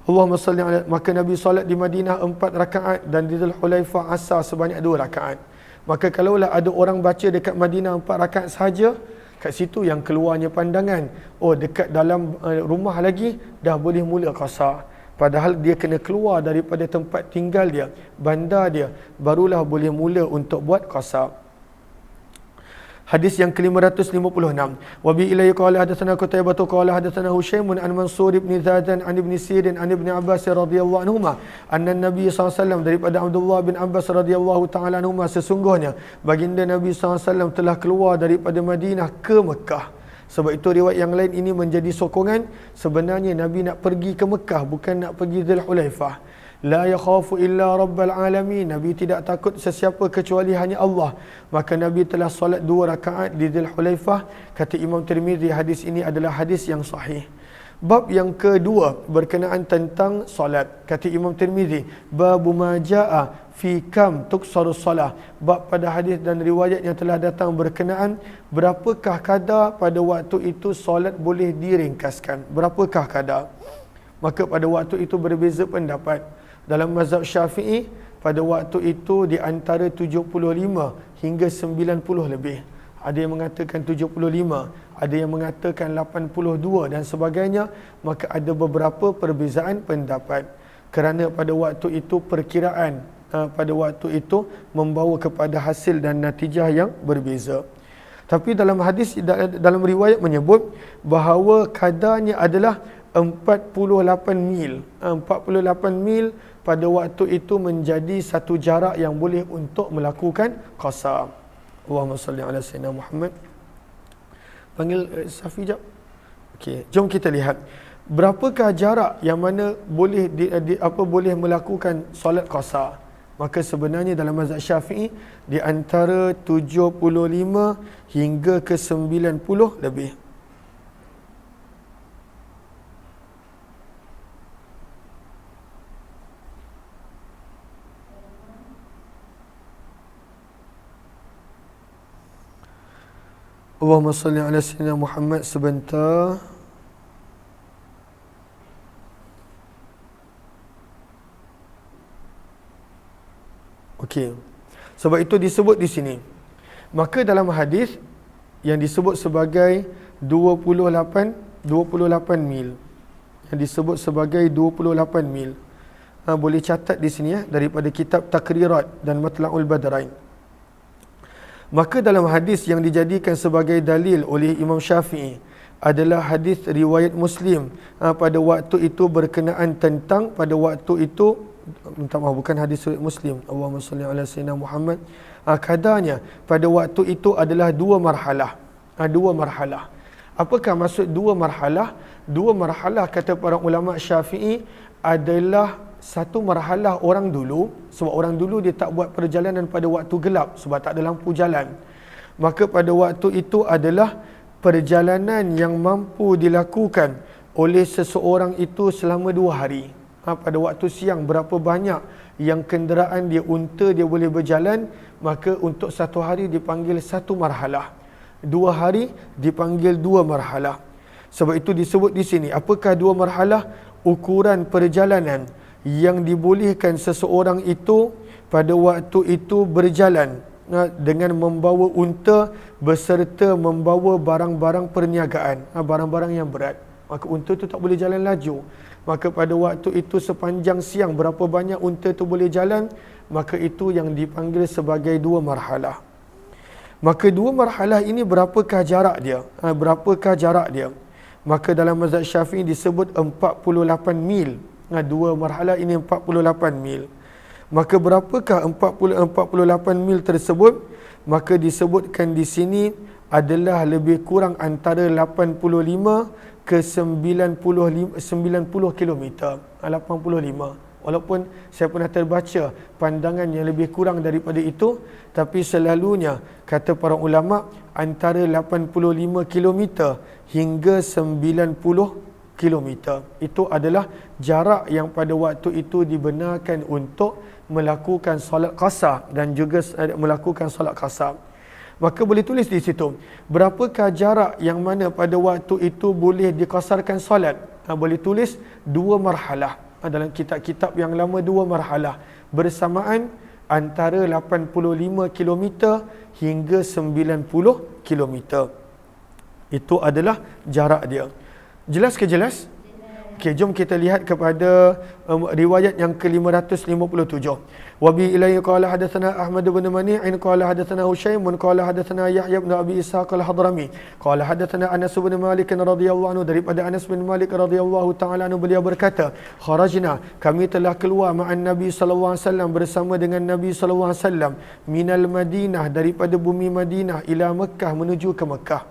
Allahumma salli ala, maka Nabi solat di Madinah 4 rakaat dan di Zulhulaifah asar sebanyak 2 rakaat. Maka kalaulah ada orang baca dekat Madinah 4 rakaat sahaja, kat situ yang keluarnya pandangan, oh dekat dalam rumah lagi dah boleh mula qasar. Padahal dia kena keluar daripada tempat tinggal dia, bandar dia, barulah boleh mula untuk buat qasar. Hadis yang ke-556. Wa bi ilayhi qala hadatsana Qutaibah qala hadatsana Hushaimun an Mansur ibn Zadan an ibn Sirin an ibn Abbas radhiyallahu anhuma anna Nabi SAW, daripada Abdullah bin Abbas radhiyallahu taala anhuma, sesungguhnya baginda Nabi SAW telah keluar daripada Madinah ke Mekah. Sebab itu riwayat yang lain ini menjadi sokongan sebenarnya Nabi nak pergi ke Mekah, bukan nak pergi Zulhulaifah. La yakhafu illa rabbal alamin, Nabi tidak takut sesiapa kecuali hanya Allah. Maka Nabi telah solat 2 rakaat di Zulhulaifah. Kata Imam Tirmizi, hadis ini adalah hadis yang sahih. Bab yang kedua berkenaan tentang solat. Kata Imam Tirmizi, babu ma jaa fi kam tuqsaru solah. Bab pada hadis dan riwayat yang telah datang berkenaan berapakah kadar pada waktu itu solat boleh diringkaskan. Berapakah kadar? Maka pada waktu itu berbeza pendapat. Dalam mazhab Syafi'i, pada waktu itu di antara 75 hingga 90 lebih. Ada yang mengatakan 75, ada yang mengatakan 82 dan sebagainya. Maka ada beberapa perbezaan pendapat. Kerana pada waktu itu perkiraan pada waktu itu membawa kepada hasil dan natijah yang berbeza. Tapi dalam hadis, dalam riwayat menyebut bahawa kadarnya adalah 48 mil. 48 mil pada waktu itu menjadi satu jarak yang boleh untuk melakukan qasar. Allahumma salli ala sayyidina Muhammad. Panggil Safi jap. Okey, jom kita lihat berapakah jarak yang mana boleh boleh melakukan solat qasar. Maka sebenarnya dalam mazhab Syafi'i di antara 75 hingga ke 90 lebih. Allahumma salli ala sayyidina Muhammad. Sebentar. Okey. Sebab itu disebut di sini. Maka dalam hadis yang disebut sebagai 28 mil. Yang disebut sebagai 28 mil. Boleh catat di sini daripada kitab Takrirat dan Matla'ul Badrain. Maka dalam hadis yang dijadikan sebagai dalil oleh Imam Syafi'i adalah hadis riwayat Muslim pada waktu itu berkenaan tentang pada waktu itu, minta maaf, bukan hadis riwayat Muslim. Allahumma salli ala sayyidina Muhammad. Kadarnya pada waktu itu adalah 2 marhalah. 2 marhalah. Apakah maksud 2 marhalah? 2 marhalah kata para ulama Syafi'i adalah satu marhalah orang dulu, sebab orang dulu dia tak buat perjalanan pada waktu gelap sebab tak ada lampu jalan. Maka pada waktu itu adalah perjalanan yang mampu dilakukan oleh seseorang itu selama 2 hari. Pada waktu siang berapa banyak yang kenderaan dia, unta dia boleh berjalan, maka untuk 1 hari dipanggil 1 marhalah. 2 hari dipanggil 2 marhalah. Sebab itu disebut di sini, apakah 2 marhalah? Ukuran perjalanan yang dibolehkan seseorang itu pada waktu itu berjalan dengan membawa unta beserta membawa barang-barang perniagaan, barang-barang yang berat. Maka unta tu tak boleh jalan laju. Maka pada waktu itu sepanjang siang berapa banyak unta tu boleh jalan, maka itu yang dipanggil sebagai 2 marhalah. Maka 2 marhalah ini berapakah jarak dia? Berapakah jarak dia? Maka dalam mazhab Syafi'i disebut 48 mil. 2 marhalah ini 48 mil. Maka berapakah 48 mil tersebut? Maka disebutkan di sini adalah lebih kurang antara 85 ke 90 kilometer. 85. Walaupun saya pernah terbaca pandangan yang lebih kurang daripada itu, tapi selalunya kata para ulama antara 85 kilometer hingga 90 kilometer. Itu adalah jarak yang pada waktu itu dibenarkan untuk melakukan solat qasar dan juga melakukan solat qasar. Maka boleh tulis di situ, berapakah jarak yang mana pada waktu itu boleh diqasarkan solat? Boleh tulis 2 marhalah. Dalam kitab-kitab yang lama 2 marhalah. Bersamaan antara 85 km hingga 90 km. Itu adalah jarak dia. Jelas ke jelas? Okey, jom kita lihat kepada riwayat yang ke-557. Wa bi ilayhi qala hadatsana Ahmad bin Mani'in qala hadatsana Husaim qala hadatsana Yahya bin Abi Ishaq al-Hadrami qala hadatsana Anas bin Malik radhiyallahu anhu, daripada Anas bin Malik radhiyallahu taala anhu, beliau berkata, kharajna, kami telah keluar ma'an Nabi sallallahu alaihi wasallam, bersama dengan Nabi sallallahu alaihi wasallam, minal Madinah, daripada bumi Madinah, ila Mekah, menuju ke Mekah.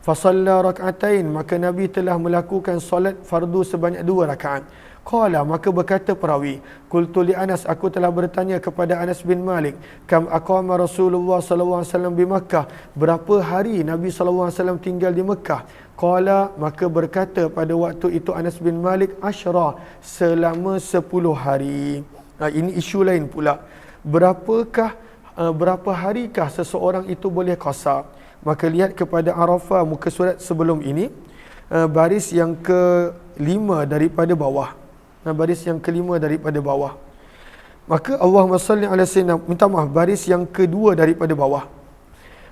Fasalla rak'atain, maka Nabi telah melakukan solat fardu sebanyak 2 rakaat. Qala, maka berkata perawi, qultu li Anas, aku telah bertanya kepada Anas bin Malik, kam aqama Rasulullah sallallahu alaihi wasallam di Makkah, berapa hari Nabi sallallahu alaihi wasallam tinggal di Mekah? Qala, maka berkata pada waktu itu Anas bin Malik, asyra, selama 10 hari. Ini isu lain pula. Berapa harikah seseorang itu boleh qasar? Maka lihat kepada Arafah muka surat sebelum ini, baris yang ke-5 daripada bawah. Baris yang ke-5 daripada bawah. Maka Allahumma salli ala sayyidina, minta maaf, baris yang ke-2 daripada bawah.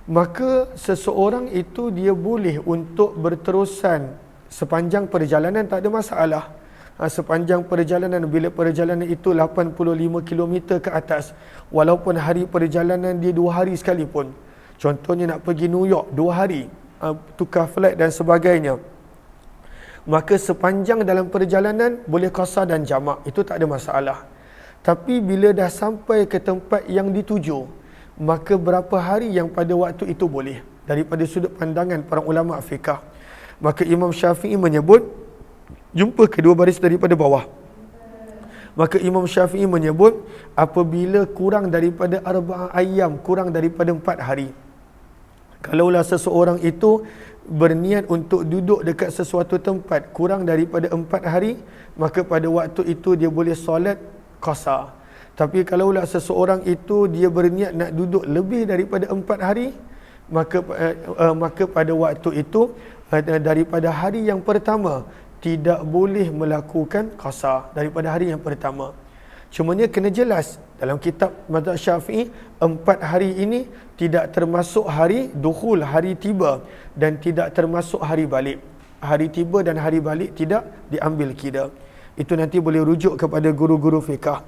Maka seseorang itu dia boleh untuk berterusan sepanjang perjalanan, tak ada masalah. Sepanjang perjalanan, bila perjalanan itu 85 km ke atas, walaupun hari perjalanan dia 2 hari sekalipun. Contohnya nak pergi New York 2 hari, tukar flight dan sebagainya, maka sepanjang dalam perjalanan boleh qasar dan jamak, itu tak ada masalah. Tapi bila dah sampai ke tempat yang dituju, maka berapa hari yang pada waktu itu boleh, daripada sudut pandangan para ulama fiqh. Maka Imam Syafi'i menyebut, jumpa kedua baris daripada bawah, maka Imam Syafi'i menyebut apabila kurang daripada 4 ayam, kurang daripada 4 hari. Kalaulah seseorang itu berniat untuk duduk dekat sesuatu tempat kurang daripada 4 hari, maka pada waktu itu dia boleh solat qasar. Tapi kalaulah seseorang itu dia berniat nak duduk lebih daripada 4 hari, maka pada waktu itu daripada hari yang pertama tidak boleh melakukan qasar daripada hari yang pertama. Cumanya kena jelas dalam kitab mazhab Syafi'i, 4 hari ini tidak termasuk hari dukhul, hari tiba, dan tidak termasuk hari balik. Hari tiba dan hari balik tidak diambil kira. Itu nanti boleh rujuk kepada guru-guru fiqh.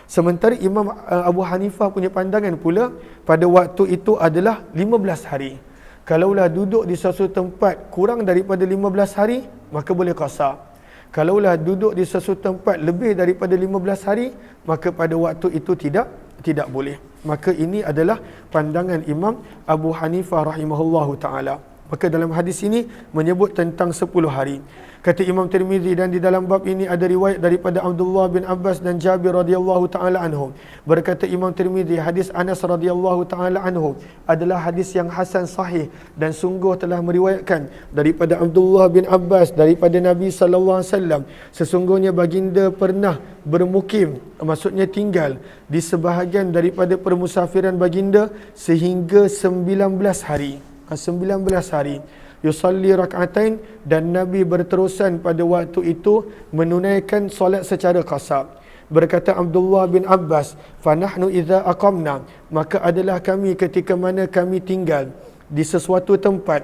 Sementara Imam Abu Hanifah punya pandangan pula, pada waktu itu adalah 15 hari. Kalaulah duduk di suatu tempat kurang daripada 15 hari, maka boleh qasar. Kalaulah duduk di sesuatu tempat lebih daripada 15 hari, maka pada waktu itu tidak boleh. Maka ini adalah pandangan Imam Abu Hanifah rahimahullahu ta'ala. Maka dalam hadis ini menyebut tentang 10 hari. Kata Imam Tirmizi, dan di dalam bab ini ada riwayat daripada Abdullah bin Abbas dan Jabir radhiyallahu taala anhum. Berkata Imam Tirmizi, hadis Anas radhiyallahu taala anhu adalah hadis yang hasan sahih, dan sungguh telah meriwayatkan daripada Abdullah bin Abbas daripada Nabi sallallahu alaihi wasallam, sesungguhnya baginda pernah bermukim, maksudnya tinggal di sebahagian daripada permusafiran baginda sehingga 19 hari. 19 hari. Yusalli rak'atain, dan Nabi berterusan pada waktu itu menunaikan solat secara qasar. Berkata Abdullah bin Abbas, "Fanahnu idza aqamna", maka adalah kami ketika mana kami tinggal di sesuatu tempat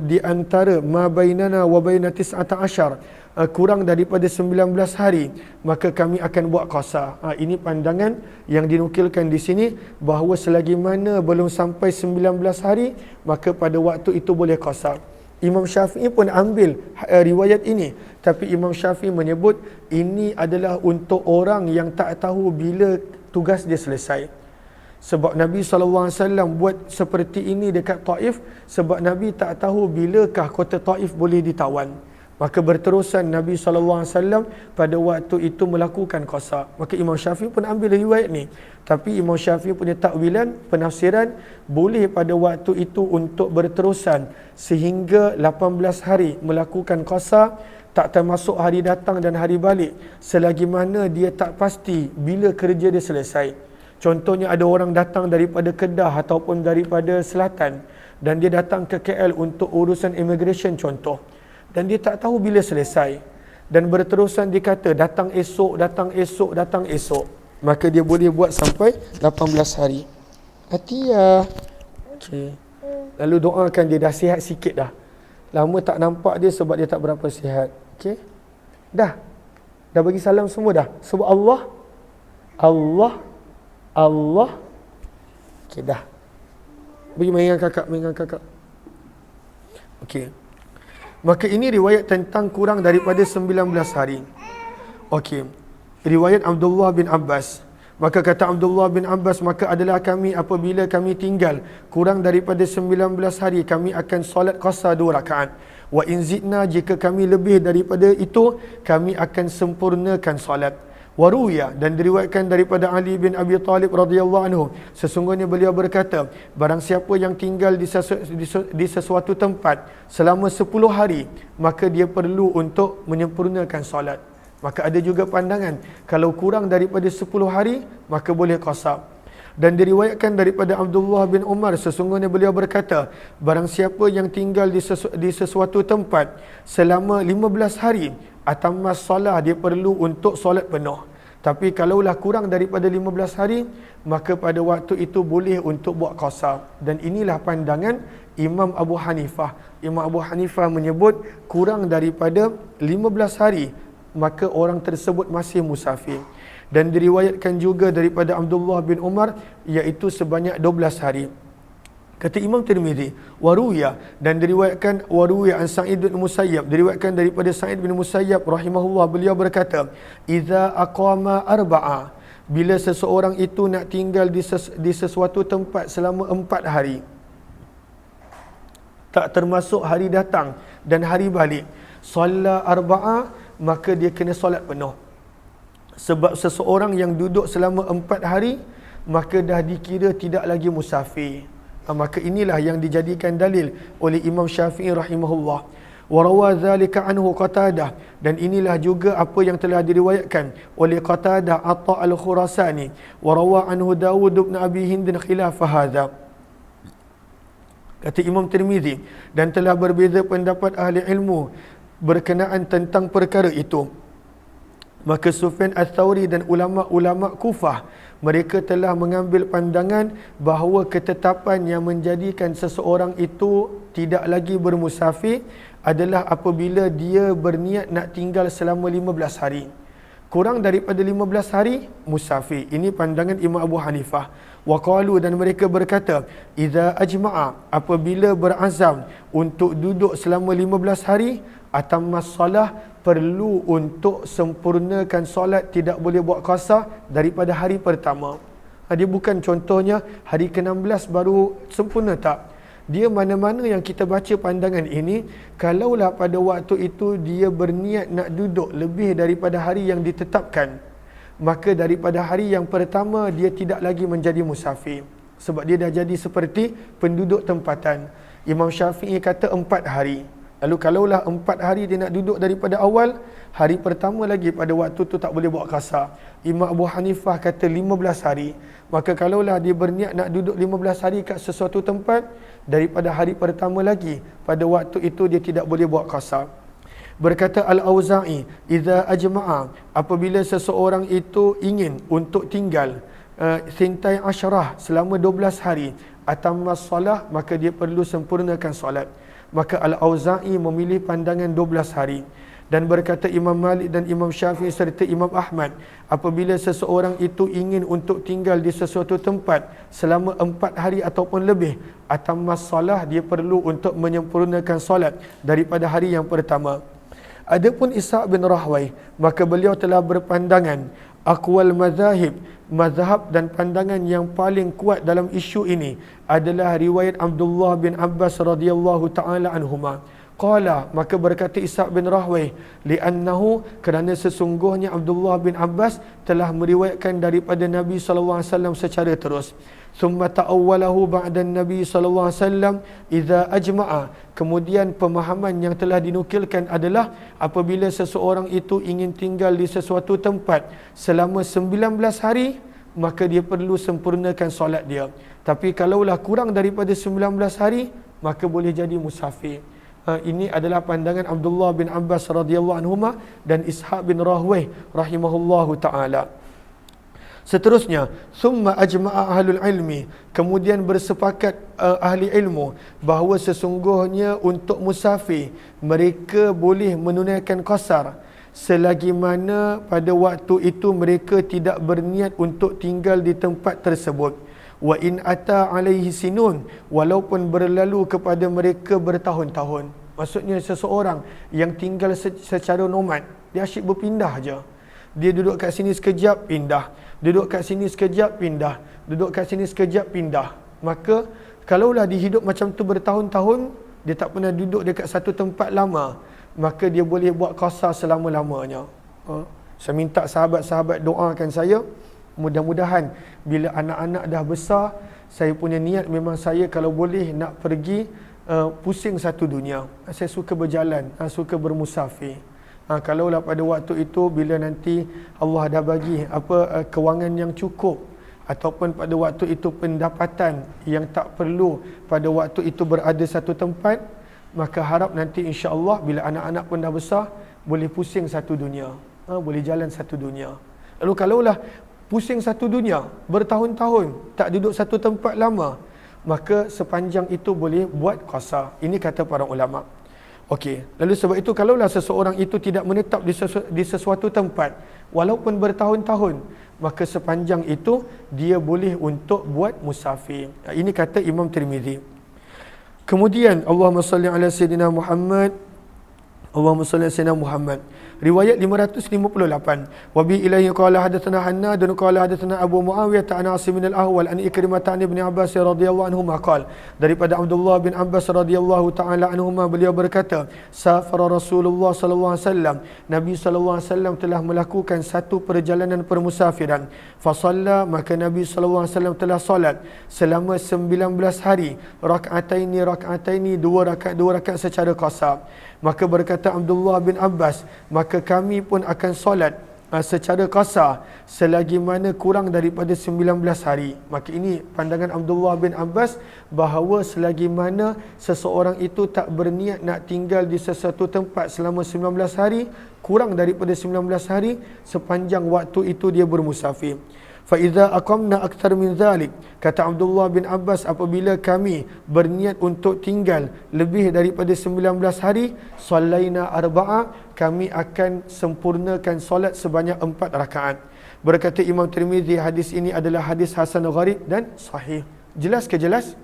di antara ma bainana wa baina 19, kurang daripada 19 hari, maka kami akan buat qasar. Ini pandangan yang dinukilkan di sini, bahawa selagi mana belum sampai 19 hari, maka pada waktu itu boleh qasar. Imam Syafi'i pun ambil riwayat ini, tapi Imam Syafi'i menyebut ini adalah untuk orang yang tak tahu bila tugas dia selesai. Sebab Nabi SAW buat seperti ini dekat Taif, sebab Nabi tak tahu bilakah kota Taif boleh ditawan. Maka berterusan Nabi SAW pada waktu itu melakukan qasa. Maka Imam Syafi'i pun ambil riwayat ni. Tapi Imam Syafi'i punya takwilan, penafsiran, boleh pada waktu itu untuk berterusan sehingga 18 hari melakukan qasa, tak termasuk hari datang dan hari balik, selagi mana dia tak pasti bila kerja dia selesai. Contohnya ada orang datang daripada Kedah ataupun daripada Selatan dan dia datang ke KL untuk urusan immigration contoh, dan dia tak tahu bila selesai, dan berterusan dikata datang esok, datang esok, datang esok, maka dia boleh buat sampai 18 hari. Atiyah. Okay. Lalu doakan dia dah sihat sikit dah. Lama tak nampak dia sebab dia tak berapa sihat. Okey. Dah bagi salam semua dah. Sebab Allah. Okey dah. Bagi mainan kakak. Okey. Maka ini riwayat tentang kurang daripada 19 hari. Okey. Riwayat Abdullah bin Abbas. Maka kata Abdullah bin Abbas, maka adalah kami apabila kami tinggal kurang daripada 19 hari, kami akan solat qasa 2 rakaat. Wa in zidna, jika kami lebih daripada itu, kami akan sempurnakan solat. Waruya, dan diriwayatkan daripada Ali bin Abi Talib radhiyallahu anhu, sesungguhnya beliau berkata, barang siapa yang tinggal di sesuatu tempat selama 10 hari, maka dia perlu untuk menyempurnakan solat. Maka ada juga pandangan kalau kurang daripada 10 hari maka boleh qasa. Dan diriwayatkan daripada Abdullah bin Umar, sesungguhnya beliau berkata, barang siapa yang tinggal di sesuatu tempat selama 15 hari, atammas salah, dia perlu untuk solat penuh. Tapi kalaulah kurang daripada 15 hari, maka pada waktu itu boleh untuk buat qasa. Dan inilah pandangan Imam Abu Hanifah. Imam Abu Hanifah menyebut kurang daripada 15 hari maka orang tersebut masih musafir. Dan diriwayatkan juga daripada Abdullah bin Umar, iaitu sebanyak 12 hari. Kata Imam Tirmizi, waruya, dan diriwayatkan waruya an Sa'id bin Musayyab, diriwayatkan daripada Sa'id bin Musayyab rahimahullah, beliau berkata, idza aqama arba'a, bila seseorang itu nak tinggal di sesuatu tempat selama 4 hari, tak termasuk hari datang dan hari balik, solat arba'a, maka dia kena solat penuh. Sebab seseorang yang duduk selama 4 hari, maka dah dikira tidak lagi musafir. Maka inilah yang dijadikan dalil oleh Imam Syafi'i rahimahullah. Wa rawa dzalika anhu Qatadah, dan inilah juga apa yang telah diriwayatkan oleh Qatadah Atha al-Khurasani. Wa rawa anhu Dawud bin Abi Hind khilaf hadza. Kata Imam Tirmizi, dan telah berbeza pendapat ahli ilmu berkenaan tentang perkara itu. Maka Sufyan Ats-Tsauri dan ulama-ulama Kufah, mereka telah mengambil pandangan bahawa ketetapan yang menjadikan seseorang itu tidak lagi bermusafir adalah apabila dia berniat nak tinggal selama 15 hari. Kurang daripada 15 hari, musafir. Ini pandangan Imam Abu Hanifah. Wa qalu, dan mereka berkata, idza ajma'a, apabila berazam untuk duduk selama 15 hari, atammas salah, perlu untuk sempurnakan solat, tidak boleh buat qasa daripada hari pertama. Dia bukan contohnya hari ke-16 baru sempurna, tak. Dia mana-mana yang kita baca pandangan ini, kalaulah pada waktu itu dia berniat nak duduk lebih daripada hari yang ditetapkan, maka daripada hari yang pertama dia tidak lagi menjadi musafir, sebab dia dah jadi seperti penduduk tempatan. Imam Syafi'i kata 4 hari. Lalu kalaulah 4 hari dia nak duduk daripada awal, hari pertama lagi pada waktu tu tak boleh buat qasa. Imam Abu Hanifah kata 15 hari. Maka kalaulah dia berniat nak duduk 15 hari kat sesuatu tempat, daripada hari pertama lagi, pada waktu itu dia tidak boleh buat qasa. Berkata Al-Auza'i, idza ajma'a, apabila seseorang itu ingin untuk tinggal sintai asyarah, selama 12 hari, atammas salah, maka dia perlu sempurnakan solat. Maka Al-Auza'i memilih pandangan 12 hari. Dan berkata Imam Malik dan Imam Syafi'i serta Imam Ahmad, apabila seseorang itu ingin untuk tinggal di sesuatu tempat selama 4 hari ataupun lebih, atammas salah, dia perlu untuk menyempurnakan solat daripada hari yang pertama. Adapun Ishaq bin Rahway, maka beliau telah berpandangan aqwal mazahib, mazhab dan pandangan yang paling kuat dalam isu ini adalah riwayat Abdullah bin Abbas radhiyallahu taala anhuma. Qala, maka berkata Ishaq bin Rahwayh, li'annahu, kerana sesungguhnya Abdullah bin Abbas telah meriwayatkan daripada Nabi sallallahu alaihi wasallam secara terus. Thumma ta'awwalahu ba'da Nabi sallallahu alaihi wasallam idza ajma'a. Kemudian pemahaman yang telah dinukilkan adalah apabila seseorang itu ingin tinggal di sesuatu tempat selama 19 hari, maka dia perlu sempurnakan solat dia. Tapi kalaulah kurang daripada 19 hari, maka boleh jadi musafir. Ini adalah pandangan Abdullah bin Abbas radhiyallahu anhuma dan Ishaq bin Rahwayh rahimahullahu taala. Seterusnya, summa ajma'a ahlul ilmi, kemudian bersepakat ahli ilmu bahawa sesungguhnya untuk musafir mereka boleh menunaikan qasar selagi mana pada waktu itu mereka tidak berniat untuk tinggal di tempat tersebut. Wa in ata alaihi sinun, walaupun berlalu kepada mereka bertahun-tahun. Maksudnya seseorang yang tinggal secara nomad, dia asyik berpindah aja. Dia duduk kat sini sekejap pindah, duduk kat sini sekejap pindah, duduk kat sini sekejap pindah. Maka kalaulah dia hidup macam tu bertahun-tahun, dia tak pernah duduk dekat satu tempat lama, maka dia boleh buat qasar selama-lamanya. Saya minta sahabat-sahabat doakan saya. Mudah-mudahan bila anak-anak dah besar, saya punya niat memang saya kalau boleh nak pergi pusing satu dunia. Saya suka berjalan, suka bermusafir. Kalaulah pada waktu itu bila nanti Allah dah bagi kewangan yang cukup, ataupun pada waktu itu pendapatan yang tak perlu pada waktu itu berada satu tempat, maka harap nanti insya-Allah bila anak-anak pun dah besar boleh pusing satu dunia, boleh jalan satu dunia. Lalu kalaulah pusing satu dunia bertahun-tahun tak duduk satu tempat lama, maka sepanjang itu boleh buat qasar. Ini kata para ulama. Okey, lalu sebab itu kalaulah seseorang itu tidak menetap di sesuatu tempat walaupun bertahun-tahun, maka sepanjang itu dia boleh untuk buat musafir. Ini kata Imam Tirmizi. Kemudian Allahumma salli ala sayyidina Muhammad, Allahumma salli ala sayyidina Muhammad. Riwayat 558. Wa bi ilaihi qala hadatsana Hannad dan qala hadatsana Abu Muawiyah an Asim bin al-Ahwal an Ikrimah an Ibn Abbas radhiyallahu anhuma qala, daripada Abdullah bin Abbas radhiyallahu taala anhuma beliau berkata, safara Rasulullah sallallahu alaihi wasallam, Nabi sallallahu alaihi wasallam telah melakukan satu perjalanan permusafiran. Fa shalla, maka Nabi sallallahu alaihi wasallam telah solat selama 19 hari, rakaataini, dua rakaat secara qasar. Maka berkata Abdullah bin Abbas, maka kami pun akan solat secara qasar selagi mana kurang daripada 19 hari. Maka ini pandangan Abdullah bin Abbas bahawa selagi mana seseorang itu tak berniat nak tinggal di sesuatu tempat selama 19 hari, kurang daripada 19 hari, sepanjang waktu itu dia bermusafir. Fa idza aqamna akthar min zalik, kata Abdullah bin Abbas, apabila kami berniat untuk tinggal lebih daripada 19 hari, sallaina arba'a, kami akan sempurnakan solat sebanyak 4 rakaat. Berkata Imam Tirmizi, hadis ini adalah hadis hasan gharib dan sahih. Jelas ke jelas?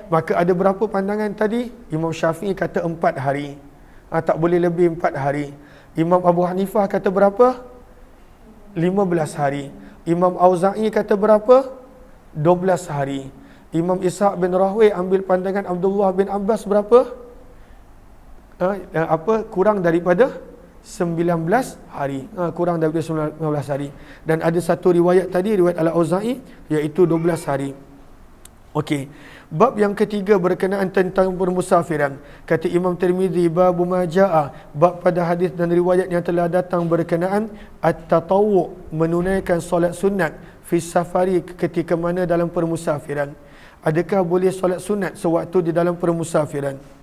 Maka ada berapa pandangan tadi? Imam Syafi'i kata 4 hari. Tak boleh lebih 4 hari. Imam Abu Hanifah kata berapa? 15 hari. Imam Auza'i kata berapa? 12 hari. Imam Ishaq bin Rahwayh ambil pandangan Abdullah bin Abbas berapa? Kurang daripada 19 hari. Kurang daripada 19 hari. Dan ada satu riwayat tadi, riwayat Al-Auza'i, iaitu 12 hari. Okey. Bab yang ketiga berkenaan tentang permusafiran. Kata Imam Tirmizi, babu ma jaa, bab pada hadis dan riwayat yang telah datang berkenaan at-tatawwu, menunaikan solat sunat fi safari, ketika mana dalam permusafiran. Adakah boleh solat sunat sewaktu di dalam permusafiran?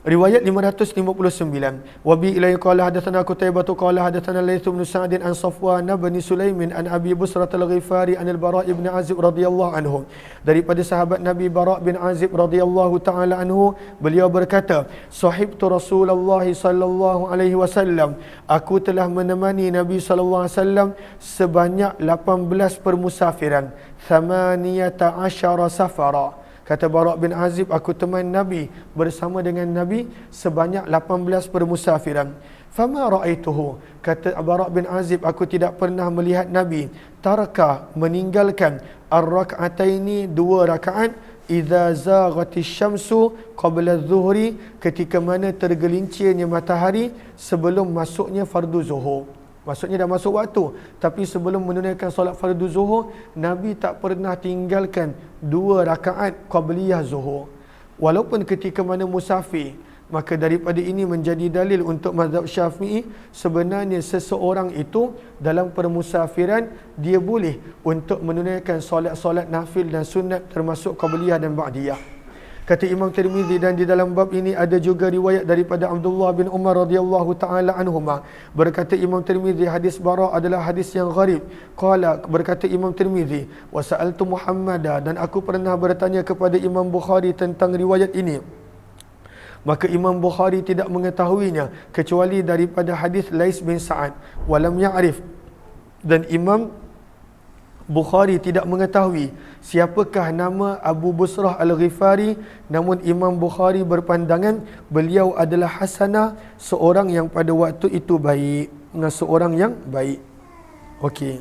Riwayat 559. Wa bi ilaihi qala hadatsana Qutaibah qala hadatsana Laits bin Sa'd an Safwan bin Sulaiman an Abi Busrah al-Ghifari an al-Bara' ibn Azib radhiyallahu anhu. Daripada sahabat Nabi Bara' bin Azib radhiyallahu taala anhu, beliau berkata, sahibtu Rasulullah sallallahu alaihi wasallam, aku telah menemani Nabi sallallahu alaihi wasallam sebanyak 18 permusafiran, 18 safara. Kata Bara' bin Azib, aku teman Nabi, bersama dengan Nabi sebanyak 18 permusafiran. Fama ra'aituhu, kata Bara' bin Azib, aku tidak pernah melihat Nabi taraka, meninggalkan ar-rak'ataini, 2 rakaat, idza zaghatis syamsu qabla adh-dhuhri, ketika mana tergelincirnya matahari sebelum masuknya fardu zuhur. Maksudnya dah masuk waktu, tapi sebelum menunaikan solat fardu zuhur, Nabi tak pernah tinggalkan 2 rakaat qabliyah zuhur. Walaupun ketika mana musafir, maka daripada ini menjadi dalil untuk mazhab Syafi'i, sebenarnya seseorang itu dalam permusafiran dia boleh untuk menunaikan solat-solat nafil dan sunat termasuk qabliyah dan ba'diyah. Kata Imam Tirmizi, dan di dalam bab ini ada juga riwayat daripada Abdullah bin Umar radhiyallahu taala anhuma. Berkata Imam Tirmizi, hadis Bara adalah hadis yang gharib. Qala, berkata Imam Tirmizi, wa sa'altu Muhammada, dan aku pernah bertanya kepada Imam Bukhari tentang riwayat ini. Maka Imam Bukhari tidak mengetahuinya kecuali daripada hadis Lais bin Sa'ad, walam ya'rif, dan Imam Bukhari tidak mengetahui siapakah nama Abu Busrah Al-Ghifari, namun Imam Bukhari berpandangan beliau adalah hasanah, seorang yang pada waktu itu baik, seorang yang baik. Okey.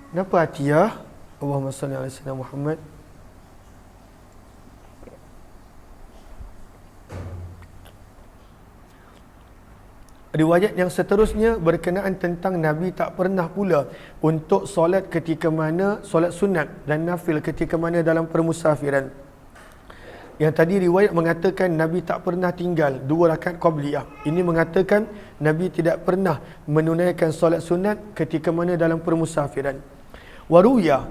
Kenapa Atiyah? Allahumma salli ala sayyidina Muhammad. Riwayat yang seterusnya berkenaan tentang Nabi tak pernah pula untuk solat ketika mana, solat sunat dan nafil ketika mana dalam permusafiran. Yang tadi riwayat mengatakan Nabi tak pernah tinggal 2 rakaat qabliyah. Ini mengatakan Nabi tidak pernah menunaikan solat sunat ketika mana dalam permusafiran. Waruya,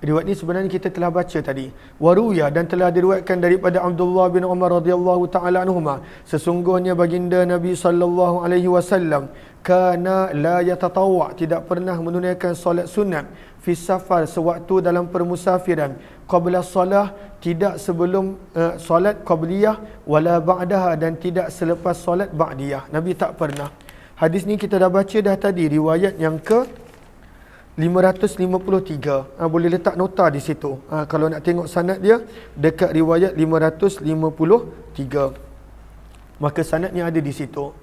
riwayat ini sebenarnya kita telah baca tadi. Waruya, dan telah diriwayatkan daripada Abdullah bin Umar radhiyallahu taala anhuma, sesungguhnya baginda Nabi sallallahu alaihi wasallam kana la yatatawwa, tidak pernah menunaikan solat sunat fi safar, sewaktu dalam permusafiran, qabla salah, tidak sebelum solat qabliyah, wala ba'daha, dan tidak selepas solat ba'diyah. Nabi tak pernah. Hadis ni kita dah baca dah tadi, riwayat yang ke 553. Boleh letak nota di situ. Kalau nak tengok sanad dia dekat riwayat 553. Maka sanadnya ada di situ.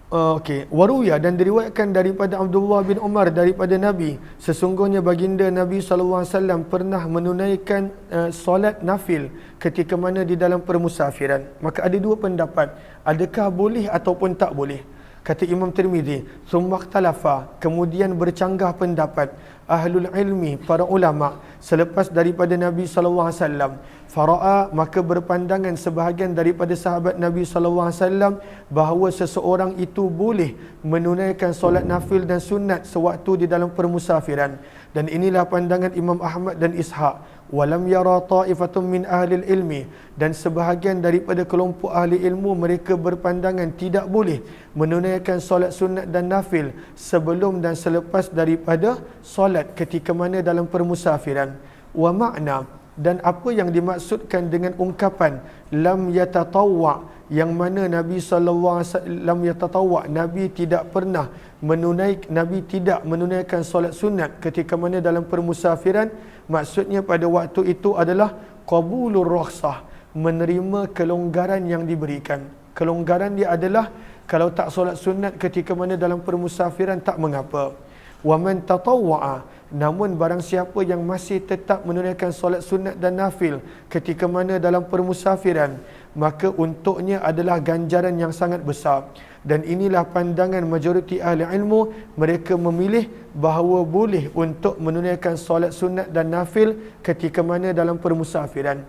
Okey, waruya, dan diriwayatkan daripada Abdullah bin Umar daripada Nabi, sesungguhnya baginda Nabi sallallahu alaihi wasallam pernah menunaikan solat nafil ketika mana di dalam permusafiran. Maka ada 2 pendapat, adakah boleh ataupun tak boleh. Kata Imam Tirmizi, summa ikhtalafa, kemudian bercanggah pendapat ahlul ilmi, para ulama, selepas daripada Nabi sallallahu alaihi wasallam. Fara'a, maka berpandangan sebahagian daripada sahabat Nabi sallallahu alaihi wasallam bahawa seseorang itu boleh menunaikan solat nafil dan sunat sewaktu di dalam permusafiran. Dan inilah pandangan Imam Ahmad dan Ishaq. Walam yara ta'ifatun min ahli ilmi, dan sebahagian daripada kelompok ahli ilmu mereka berpandangan tidak boleh menunaikan solat sunat dan nafil sebelum dan selepas daripada solat ketika mana dalam permusafiran. Wa makna, dan apa yang dimaksudkan dengan ungkapan lam yatatawwa, yang mana Nabi sallallahu alaihi wasallam yatatawwa, Nabi tidak pernah Nabi tidak menunaikan solat sunat ketika mana dalam permusafiran, maksudnya pada waktu itu adalah qabulur rukhsah, menerima kelonggaran yang diberikan. Kelonggaran dia adalah kalau tak solat sunat ketika mana dalam permusafiran tak mengapa. Wa man tatawwa'a, namun barang siapa yang masih tetap menunaikan solat sunat dan nafil ketika mana dalam permusafiran, maka untuknya adalah ganjaran yang sangat besar. Dan inilah pandangan majoriti ahli ilmu, mereka memilih bahawa boleh untuk menunaikan solat sunat dan nafil ketika mana dalam permusafiran.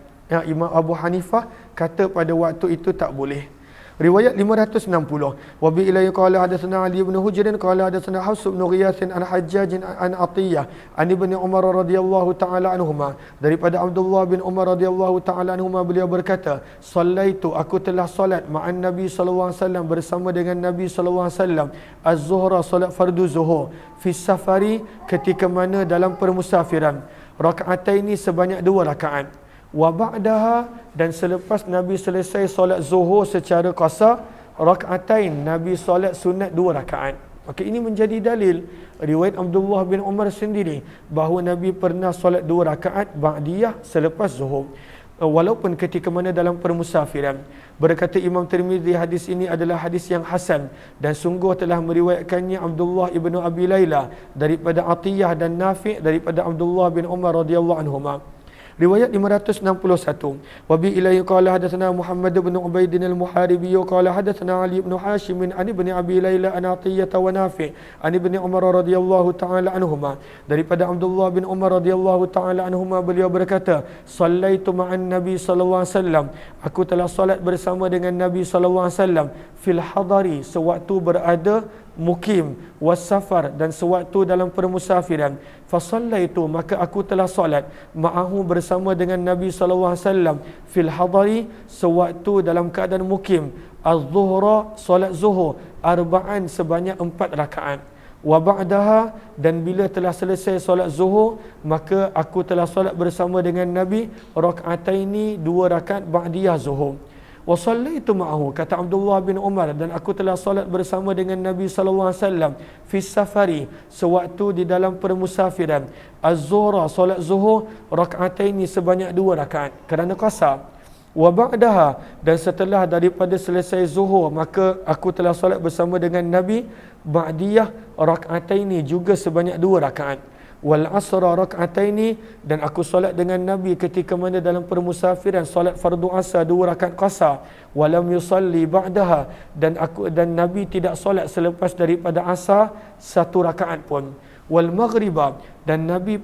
Imam Abu Hanifah kata pada waktu itu tak boleh. Riwayat 560. Wa bi ilayhi qala hadatsana Ali bin Hujr qala hadatsana Hafs bin Ghiyath an Hajjaj an Atiyah an Ibnu Umar radhiyallahu taala anhuma, daripada Abdullah bin Umar radhiyallahu taala anhuma, beliau berkata, "Sallaitu, aku telah solat ma'an Nabi sallallahu alaihi wasallam, bersama dengan Nabi sallallahu alaihi wasallam, az-zuhra, solat fardu zuhur, fi safari, ketika mana dalam permusafiran, raka'ataini, sebanyak 2 rakaat. Wa ba'daha, dan selepas Nabi selesai solat zuhur secara qasar, rakaatain, Nabi solat sunat 2 rakaat. Maka ini menjadi dalil riwayat Abdullah bin Umar sendiri bahawa Nabi pernah solat 2 rakaat ba'diyah selepas zuhur. walaupun ketika mana dalam permusafiran. Berkata Imam Tirmizi, hadis ini adalah hadis yang hasan dan sungguh telah meriwayatkannya Abdullah ibnu Abi Layla daripada Atiyah dan Nafi' daripada Abdullah bin Umar radhiyallahu anhuma. Riwayat 561. Wa bi ilayhi qala hadatsana Muhammad bin Ubaidin al-Muharibi qala hadatsana Ali bin Hashim an ibni Abi Layla an Atiyah wa Nafi' an ibni Umar radhiyallahu taala anhuma. Daripada Abdullah bin Umar radhiyallahu taala anhuma, beliau berkata, "Shallaitu ma'an Nabi sallallahu alaihi wasallam." Aku telah solat bersama dengan Nabi sallallahu alaihi wasallam fil hadari, sewaktu berada mukim, wasafar, dan sewaktu dalam permusafiran. Fasallaitu, maka aku telah solat ma'ahu bersama dengan Nabi SAW fil hadari, sewaktu dalam keadaan mukim, az-zuhra, solat zuhur, arba'an, sebanyak 4 rakaat. Wa ba'daha, dan bila telah selesai solat zuhur, maka aku telah solat bersama dengan Nabi raka'ataini, 2 rakaat ba'diyah zuhur. Wa sallaitu ma'ahu, kata Abdullah bin Umar, dan aku telah solat bersama dengan Nabi sallallahu alaihi wasallam fi safari, sewaktu di dalam permusafiran, az-zuhra, solat zuhur, rak'ataini, sebanyak 2 rakaat kerana qasar. Wa ba'daha, dan setelah daripada selesai zuhur, maka aku telah solat bersama dengan Nabi ba'diyah rak'ataini, juga sebanyak 2 rakaat. Wal asra rak'ataini, dan aku solat dengan Nabi ketika mana dalam permusafiran, solat fardu asar 2 rakaat qasar. Walam yusalli ba'daha, dan Nabi tidak solat selepas daripada asar 1 rakaat pun. Wal maghriba, dan Nabi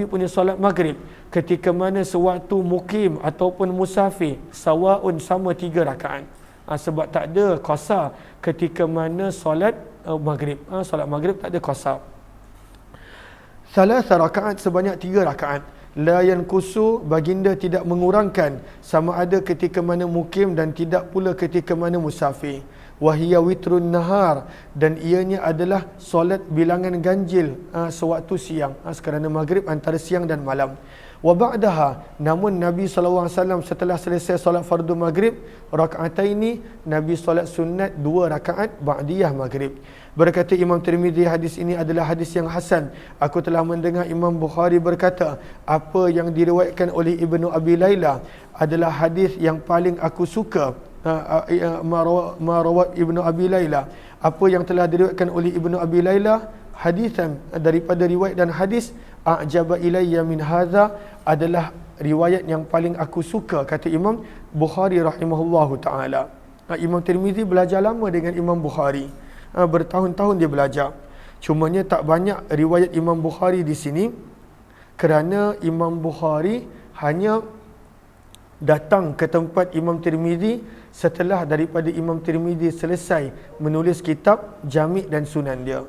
punya solat maghrib ketika mana sewaktu mukim ataupun musafir, sawaun, sama 3 rakaat. Sebab tak ada qasar ketika mana solat maghrib. Solat maghrib tak ada qasar. Salasa rakaat, sebanyak 3 rakaat. La yankusu, baginda tidak mengurangkan, sama ada ketika mana mukim dan tidak pula ketika mana musafir. Wahia witrun nahar, dan ianya adalah solat bilangan ganjil sewaktu siang, kerana maghrib antara siang dan malam. Wa ba'daha, namun Nabi SAW setelah selesai solat fardu maghrib raka'ataini, Nabi solat sunat 2 rakaat ba'diyah maghrib. Berkata Imam Tirmizi, hadis ini adalah hadis yang hasan. Aku telah mendengar Imam Bukhari berkata, apa yang diriwayatkan oleh Ibnu Abi Layla adalah hadis yang paling aku suka. Marawat Ibnu Abi Layla, apa yang telah diriwayatkan oleh Ibnu Abi Layla, hadisan, daripada riwayat dan hadis, a'jaba ilayya min hadza, adalah riwayat yang paling aku suka, kata Imam Bukhari rahimahullahu ta'ala. Imam Tirmizi belajar lama dengan Imam Bukhari, bertahun-tahun dia belajar. Cumanya tak banyak riwayat Imam Bukhari di sini, kerana Imam Bukhari hanya datang ke tempat Imam Tirmizi setelah daripada Imam Tirmizi selesai menulis kitab Jami' dan Sunan dia.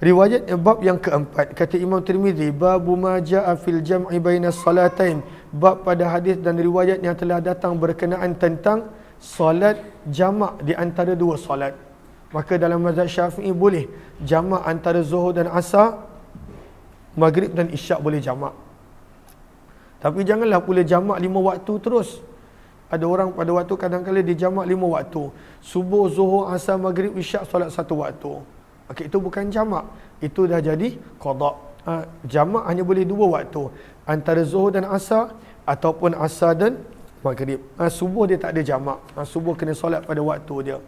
Riwayat bab yang keempat, kata Imam Tirmizi, babu ma ja'a fil jam'i bainas salatain, bab pada hadis dan riwayat yang telah datang berkenaan tentang solat jamak di antara 2 solat. Maka dalam mazhab Syafi'i boleh jamak antara zuhur dan asar, maghrib dan isyak boleh jamak. Tapi janganlah pula jamak 5 waktu terus. Ada orang pada waktu kadang-kadang dia jamak 5 waktu. Subuh, zuhur, asar, maghrib, isyak solat 1 waktu. Maka itu bukan jamak. Itu dah jadi qada. Jamak hanya boleh 2 waktu. Antara zuhur dan asar, ataupun asar dan maghrib. Subuh dia tak ada jamak. Subuh kena solat pada waktu dia.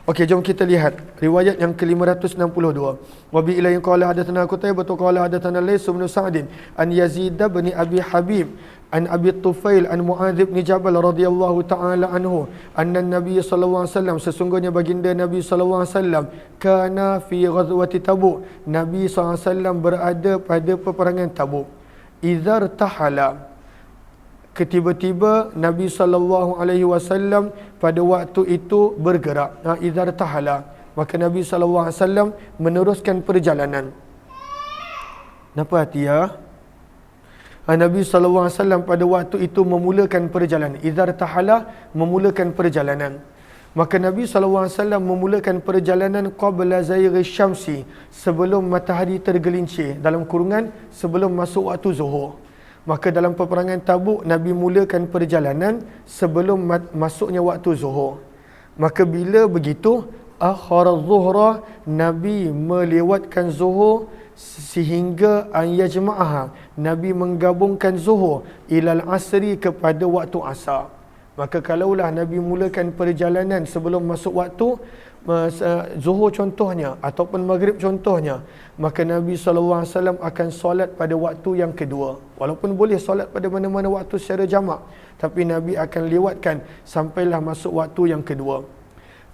Okey, jom kita lihat riwayat yang ke-562. Wa bi ilayhi qala hadatsana Qutaibah qala hadatsana Laits bin Sa'd an Yazid bin Abi Habib an Abi Tufail an Muadz bin Jabal radhiyallahu taala anhu anna Nabi sallallahu alaihi wasallam, sesungguhnya baginda Nabi sallallahu alaihi wasallam, kana fi ghazwati Tabuk, Nabi sallallahu alaihi wasallam berada pada peperangan Tabuk. Idzar tahala, ketiba-tiba Nabi sallallahu alaihi wasallam pada waktu itu bergerak. Idzar tahala, maka Nabi sallallahu alaihi wasallam meneruskan perjalanan. Napa hati ya? Nabi sallallahu alaihi wasallam pada waktu itu memulakan perjalanan. Idzar tahala, memulakan perjalanan. Maka Nabi sallallahu alaihi wasallam memulakan perjalanan qabla zayghi syamsi, sebelum matahari tergelincir, dalam kurungan sebelum masuk waktu zuhur. Maka dalam peperangan Tabuk, Nabi mulakan perjalanan sebelum masuknya waktu zuhur. Maka bila begitu, akhara zuhra, Nabi melewatkan zuhur sehingga an yajma'aha, Nabi menggabungkan zuhur ilal asri kepada waktu asar. Maka kalaulah Nabi mulakan perjalanan sebelum masuk waktu zuhur contohnya ataupun maghrib contohnya, maka Nabi SAW akan solat pada waktu yang kedua. Walaupun boleh solat pada mana-mana waktu secara jamak, tapi Nabi akan lewatkan sampailah masuk waktu yang kedua.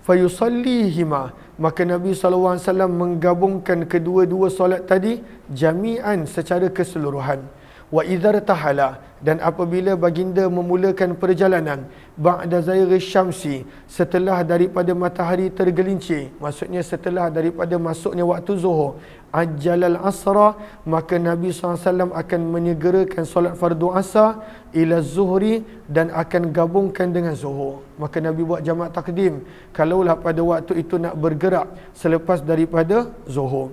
Fayusallihima, maka Nabi SAW menggabungkan kedua-dua solat tadi jami'an secara keseluruhan. Wa idhar tahala, dan apabila baginda memulakan perjalanan ba'da zairi syamsi, setelah daripada matahari tergelincir, maksudnya setelah daripada masuknya waktu zuhur, ajjalal asra, maka Nabi SAW akan menyegerakan solat fardu asar ila zuhri, dan akan gabungkan dengan zuhur. Maka Nabi buat jamak takdim kalaulah pada waktu itu nak bergerak selepas daripada zuhur.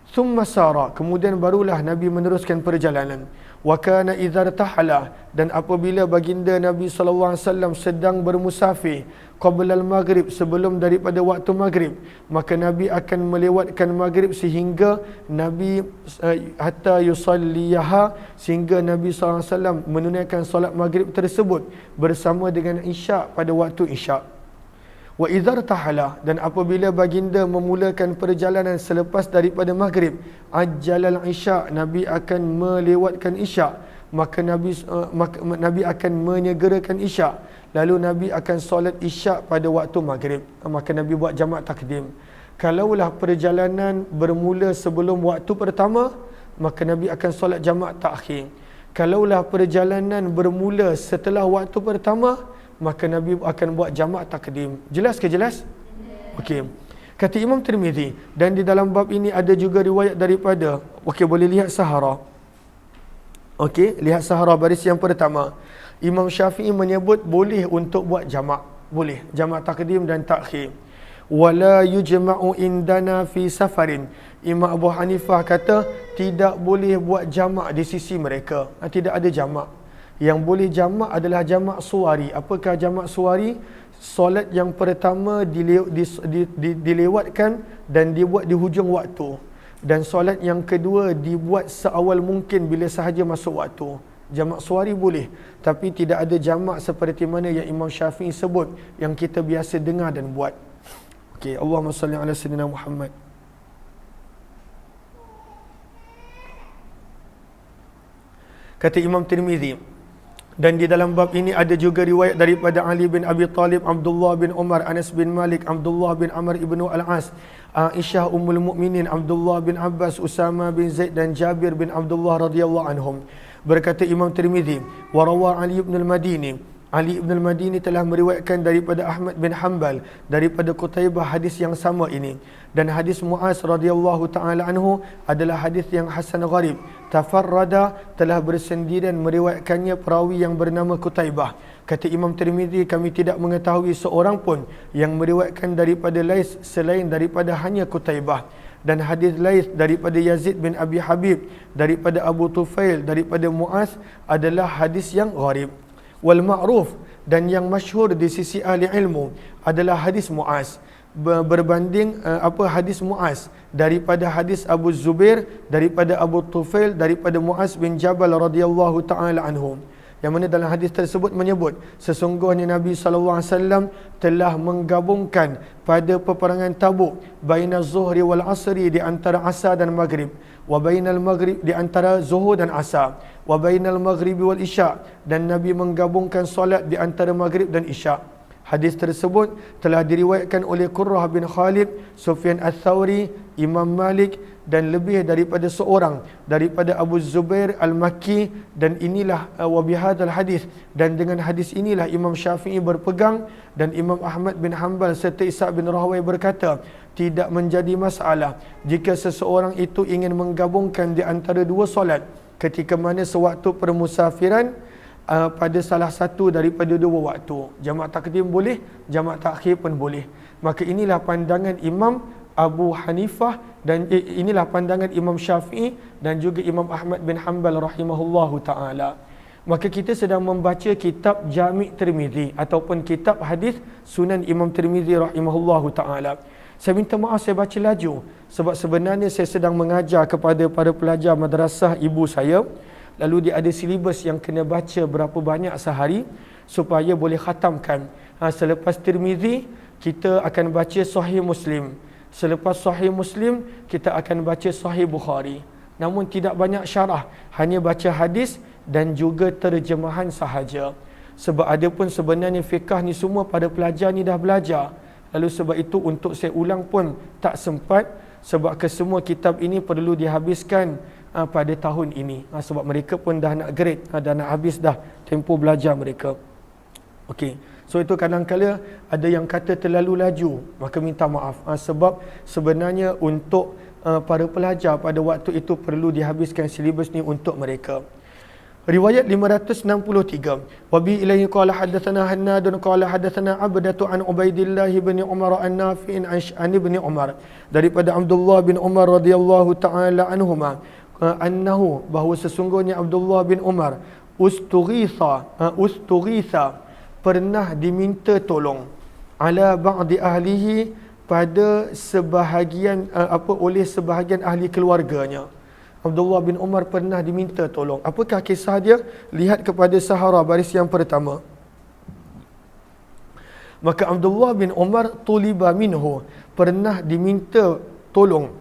Thumma sara, kemudian barulah Nabi meneruskan perjalanan. Wa kana idza tahala, dan apabila baginda Nabi SAW sedang bermusafir qabla al-maghrib, sebelum daripada waktu maghrib, maka Nabi akan melewatkan maghrib sehingga Nabi hatta yusalliyaha, sehingga Nabi SAW menunaikan solat maghrib tersebut bersama dengan isyak pada waktu isyak. Wa idhar tahala, dan apabila baginda memulakan perjalanan selepas daripada maghrib, ajjalal isyak, Nabi akan melewatkan isyak, maka Nabi akan menyegerakan isyak, lalu Nabi akan solat isyak pada waktu maghrib. Maka Nabi buat jamak takdim. Kalaulah perjalanan bermula sebelum waktu pertama, maka Nabi akan solat jamak takhir. Kalaulah perjalanan bermula setelah waktu pertama, maka Nabi akan buat jamak takdim. Jelas ke jelas? Okey. Kata Imam Tirmizi, dan di dalam bab ini ada juga riwayat daripada, okey, boleh lihat sahara. Okey, lihat sahara baris yang pertama. Imam Syafi'i menyebut boleh untuk buat jamak. Boleh, jamak takdim dan takhir. Wala yujma'u indana fi safarin. Imam Abu Hanifah kata tidak boleh buat jamak di sisi mereka. Tidak ada jamak. Yang boleh jamak adalah jamak suwari. Apakah jamak suwari? Solat yang pertama dilewatkan dan dibuat di hujung waktu, dan solat yang kedua dibuat seawal mungkin bila sahaja masuk waktu. Jamak suwari boleh, tapi tidak ada jamak seperti mana yang Imam Syafi'i sebut, yang kita biasa dengar dan buat. Okey, Allahumma salli ala sayyidina Muhammad. Kata Imam Tirmizi, dan di dalam bab ini ada juga riwayat daripada Ali bin Abi Talib, Abdullah bin Umar, Anas bin Malik, Abdullah bin Amr ibnu Al-As, Aisyah Ummul Mukminin, Abdullah bin Abbas, Usama bin Zaid dan Jabir bin Abdullah radhiyallahu anhum. Berkata Imam Tirmizi, wa rawa Ali ibn al-Madini, Ali ibn al-Madini telah meriwayatkan daripada Ahmad bin Hanbal daripada Qutaibah hadis yang sama ini. Dan hadis Muaz radhiyallahu taala anhu adalah hadis yang hasan gharib. Tafarrada, telah bersendirian meriwayatkannya perawi yang bernama Qutaibah. Kata Imam Tirmizi, kami tidak mengetahui seorang pun yang meriwayatkan daripada Lais selain daripada hanya Qutaibah. Dan hadis Lais daripada Yazid bin Abi Habib daripada Abu Tufail daripada Muaz adalah hadis yang gharib. Wal ma'ruf, dan yang masyhur di sisi ahli ilmu adalah hadis Muaz berbanding hadis Muaz daripada hadis Abu Zubair daripada Abu Tufail daripada Muaz bin Jabal radhiyallahu taala anhu, yang mana dalam hadis tersebut menyebut sesungguhnya Nabi SAW telah menggabungkan pada peperangan Tabuk baina zuhri wal asri, di antara asar dan maghrib, wa bainal maghrib, di antara zuhur dan asar, wa bainal maghribi wal isya, dan Nabi menggabungkan solat di antara maghrib dan isya. Hadis tersebut telah diriwayatkan oleh Qurrah bin Khalid, Sufyan Ats-Tsauri, Imam Malik dan lebih daripada seorang daripada Abu Zubair Al-Makki, dan inilah wa bihadzal hadis, dan dengan hadis inilah Imam Syafi'i berpegang, dan Imam Ahmad bin Hanbal serta Ishaq bin Rahawai berkata tidak menjadi masalah jika seseorang itu ingin menggabungkan di antara dua solat ketika mana sewaktu permusafiran pada salah satu daripada dua waktu. Jamak takdim boleh, jamak takhir pun boleh. Maka inilah pandangan Imam Abu Hanifah, dan inilah pandangan Imam Syafi'i dan juga Imam Ahmad bin Hanbal rahimahullahu ta'ala. Maka kita sedang membaca kitab Jami' Tirmizi ataupun kitab hadis Sunan Imam Tirmizi rahimahullahu ta'ala. Saya minta maaf saya baca laju sebab sebenarnya saya sedang mengajar kepada para pelajar madrasah ibu saya. Lalu dia ada silibus yang kena baca berapa banyak sehari supaya boleh khatamkan. Selepas Tirmizi, kita akan baca Sahih Muslim. Selepas Sahih Muslim, kita akan baca Sahih Bukhari. Namun tidak banyak syarah, hanya baca hadis dan juga terjemahan sahaja. Sebab ada pun sebenarnya fiqah ni semua pada pelajar ni dah belajar. Lalu sebab itu untuk saya ulang pun tak sempat, sebab kesemua kitab ini perlu dihabiskan pada tahun ini. Sebab mereka pun dah nak grade, dah nak habis dah tempoh belajar mereka. Okey. So itu kadang-kala ada yang kata terlalu laju, maka minta maaf. Sebab sebenarnya untuk para pelajar pada waktu itu perlu dihabiskan silibus ni untuk mereka. Riwayat 563. Wa bi ilaihi qala hadatsana Hannad qala hadatsana Abdatu an Ubaidillah bin Umar an-Nafi'in an ibn Umar, daripada Abdullah bin Umar radhiyallahu taala anhuma, annahu, bahawa sesungguhnya Abdullah bin Umar ustughitha pernah diminta tolong ala ba'di ahlihi, pada sebahagian oleh sebahagian ahli keluarganya. Abdullah bin Umar pernah diminta tolong. Apakah kisah dia? Lihat kepada Sahara baris yang pertama. Maka Abdullah bin Umar tuliba minhu, pernah diminta tolong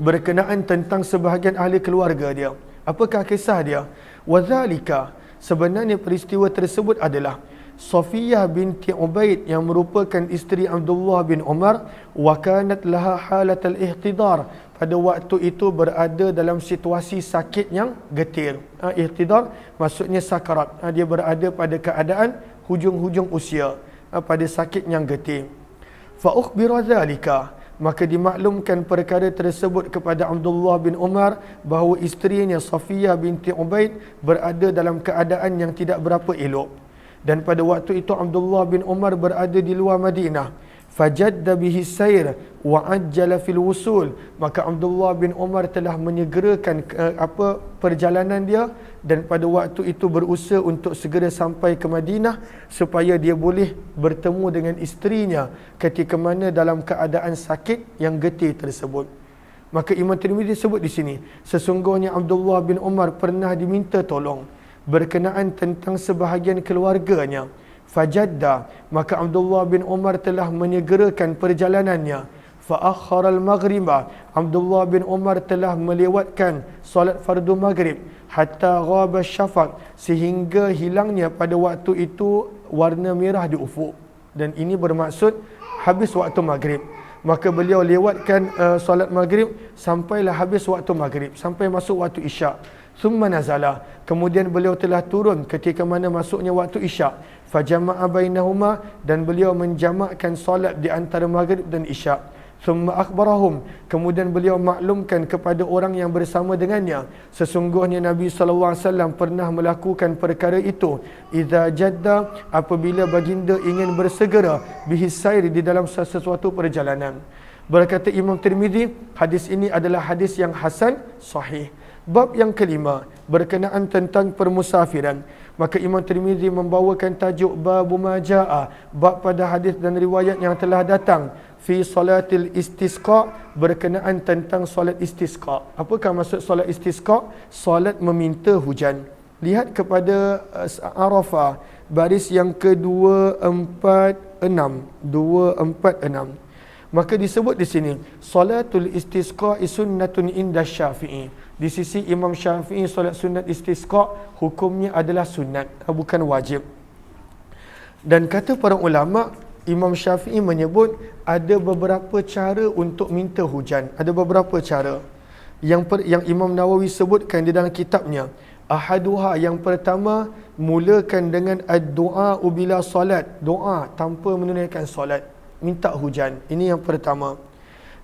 berkenaan tentang sebahagian ahli keluarga dia. Apakah kisah dia? Wadzalika, sebenarnya peristiwa tersebut adalah Safiyah binti Ubaid yang merupakan isteri Abdullah bin Umar, wa kanat laha halatal ihtidar, pada waktu itu berada dalam situasi sakit yang getir. Ihtidar maksudnya sakarat. Dia berada pada keadaan hujung-hujung usia, pada sakit yang getir. Fa ukhbira zalika, maka dimaklumkan perkara tersebut kepada Abdullah bin Umar bahawa isterinya Safiyah binti Ubaid berada dalam keadaan yang tidak berapa elok. Dan pada waktu itu Abdullah bin Umar berada di luar Madinah. Fajadda bihi sayr wa ajjala fil wusul, maka Abdullah bin Umar telah menyegerakan perjalanan dia, dan pada waktu itu berusaha untuk segera sampai ke Madinah supaya dia boleh bertemu dengan isterinya ketika mana dalam keadaan sakit yang getih tersebut. Maka Imam Tirmizi sebut di sini, sesungguhnya Abdullah bin Umar pernah diminta tolong berkenaan tentang sebahagian keluarganya. Fajadda, maka Abdullah bin Umar telah menyegerakan perjalanannya. Fa'akhara al-maghriba, Abdullah bin Umar telah melewatkan solat fardu maghrib hatta ghaba syafaq, sehingga hilangnya pada waktu itu warna merah di ufuk. Dan ini bermaksud habis waktu maghrib. Maka beliau lewatkan solat maghrib sampailah habis waktu maghrib, sampai masuk waktu isyak. Thumma nazala, kemudian beliau telah turun ketika mana masuknya waktu isyak. Fajama'a bainahuma, dan beliau menjamakkan solat di antara maghrib dan isyak. Thumma akhbarahum, kemudian beliau maklumkan kepada orang yang bersama dengannya, sesungguhnya Nabi SAW pernah melakukan perkara itu. Idza jadda, apabila baginda ingin bersegera, bihis sair, di dalam sesuatu perjalanan. Berkata Imam Tirmizi, hadis ini adalah hadis yang hasan sahih. Bab yang kelima berkenaan tentang permusafiran. Maka Imam Tirmizi membawakan tajuk babu majaa, bab pada hadis dan riwayat yang telah datang fi salatil istisqa, berkenaan tentang solat istisqa. Apakah maksud solat istisqa? Solat meminta hujan. Lihat kepada Arafah baris yang ke-246. Maka disebut di sini salatul istisqa sunnatun inda Syafi'i. Di sisi Imam Syafi'i, solat sunat istisqa hukumnya adalah sunat, bukan wajib. Dan kata para ulama, Imam Syafi'i menyebut ada beberapa cara untuk minta hujan. Ada beberapa cara yang Imam Nawawi sebutkan di dalam kitabnya. Ahaduha, yang pertama, mulakan dengan ad-du'a bila solat, doa tanpa menunaikan solat, minta hujan. Ini yang pertama.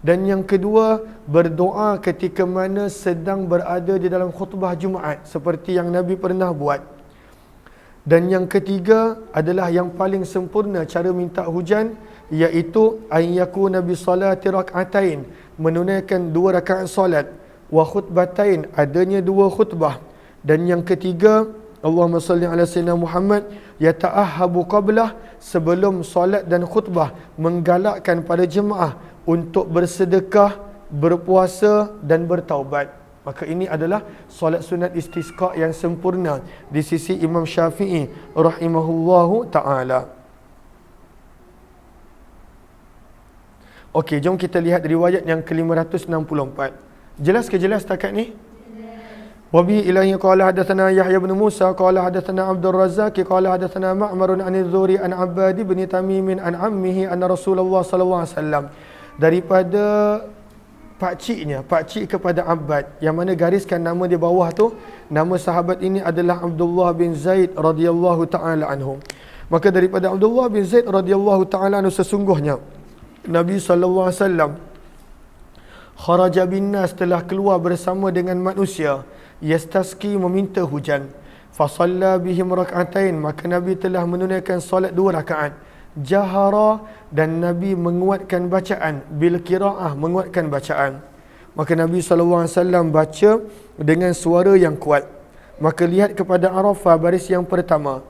Dan yang kedua, berdoa ketika mana sedang berada di dalam khutbah Jumaat, seperti yang Nabi pernah buat. Dan yang ketiga adalah yang paling sempurna cara minta hujan, iaitu an yakuna bi salati rak'atain, menunaikan 2 rakaat solat, wa khutbatain, adanya 2 khutbah. Dan yang ketiga Allahumma salli ala sayyidina Muhammad, yata'ahhabu qablah, sebelum solat dan khutbah menggalakkan pada jemaah untuk bersedekah, berpuasa dan bertaubat. Maka ini adalah solat sunat istisqa yang sempurna di sisi Imam Syafi'i rahimahullahu ta'ala. Okey, jom kita lihat riwayat yang ke-564. Jelas ke jelas setakat ni? Wabihi ilahi qala hadatsana Yahya bin Musa qala hadatsana Abdul Razzaq qala hadatsana Ma'mar an az-Zuhri an Abbad bin Tamim an ammihi anna Rasulullah sallallahu alaihi wasallam, daripada pakcik kepada Abbad, yang mana gariskan nama di bawah tu, nama sahabat ini adalah Abdullah bin Zaid radhiyallahu taala anhu. Maka daripada Abdullah bin Zaid radhiyallahu taala anhu, sesungguhnya Nabi sallallahu alaihi wasallam kharaja bin nas, telah keluar bersama dengan manusia, yastasqi, meminta hujan, fa shalla bihim rak'atain, maka Nabi telah menunaikan solat 2 rakaat, jahara, dan Nabi menguatkan bacaan, bil qiraah, menguatkan bacaan. Maka Nabi SAW baca dengan suara yang kuat. Maka lihat kepada Arafah, baris yang pertama,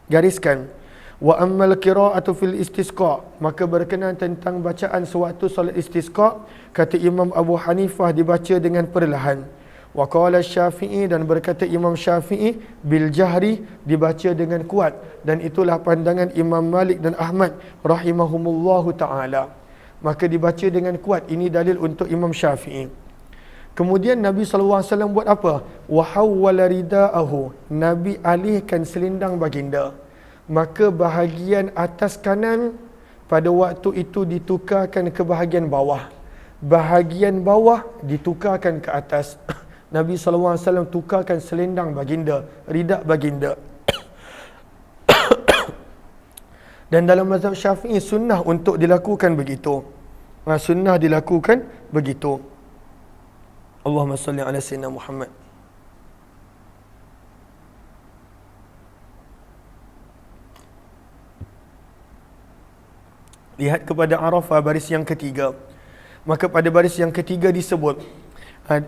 gariskan, wa ammal qiraatu fil istisqa, maka berkenaan tentang bacaan sewaktu solat istisqa, kata Imam Abu Hanifah dibaca dengan perlahan. Wa qala Syafi'i, dan berkata Imam Syafi'i, bil jahri, dibaca dengan kuat, dan itulah pandangan Imam Malik dan Ahmad rahimahumullahu taala. Maka dibaca dengan kuat, ini dalil untuk Imam Syafi'i. Kemudian Nabi SAW buat apa? Wa hawwala ridaahu, Nabi alihkan selendang baginda. Maka bahagian atas kanan pada waktu itu ditukarkan ke bahagian bawah, bahagian bawah ditukarkan ke atas. Nabi SAW tukarkan selendang baginda, ridak baginda. Dan dalam mazhab Syafi'i sunnah untuk dilakukan begitu. Sunnah dilakukan begitu. Allahumma salli ala sayyidina Muhammad. Lihat kepada Arafah, baris yang ketiga. Maka pada baris yang ketiga disebut,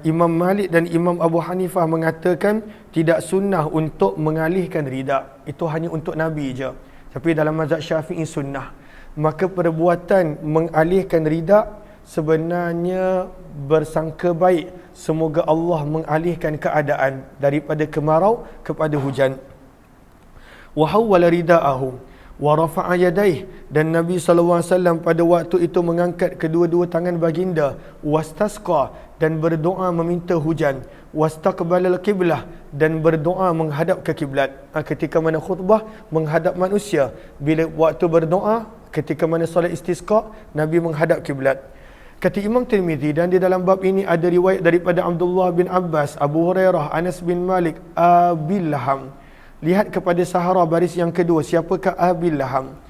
Imam Malik dan Imam Abu Hanifah mengatakan tidak sunnah untuk mengalihkan ridak. Itu hanya untuk Nabi je. Tapi dalam mazhab Syafi'i sunnah. Maka perbuatan mengalihkan ridak sebenarnya bersangka baik. Semoga Allah mengalihkan keadaan daripada kemarau kepada hujan. Wa hawwala ridaahu wa rafa'a yadayhi, dan Nabi SAW pada waktu itu mengangkat kedua-dua tangan baginda, wastasqa, dan berdoa meminta hujan, wastaqbalal qiblah, dan berdoa menghadap ke kiblat. Ketika mana khutbah menghadap manusia, bila waktu berdoa ketika mana solat istisqa, Nabi menghadap kiblat. Kata Imam Tirmizi, dan di dalam bab ini ada riwayat daripada Abdullah bin Abbas, Abu Hurairah, Anas bin Malik, Abil Laham. Lihat kepada Sahara, baris yang kedua, siapakah Abil Laham?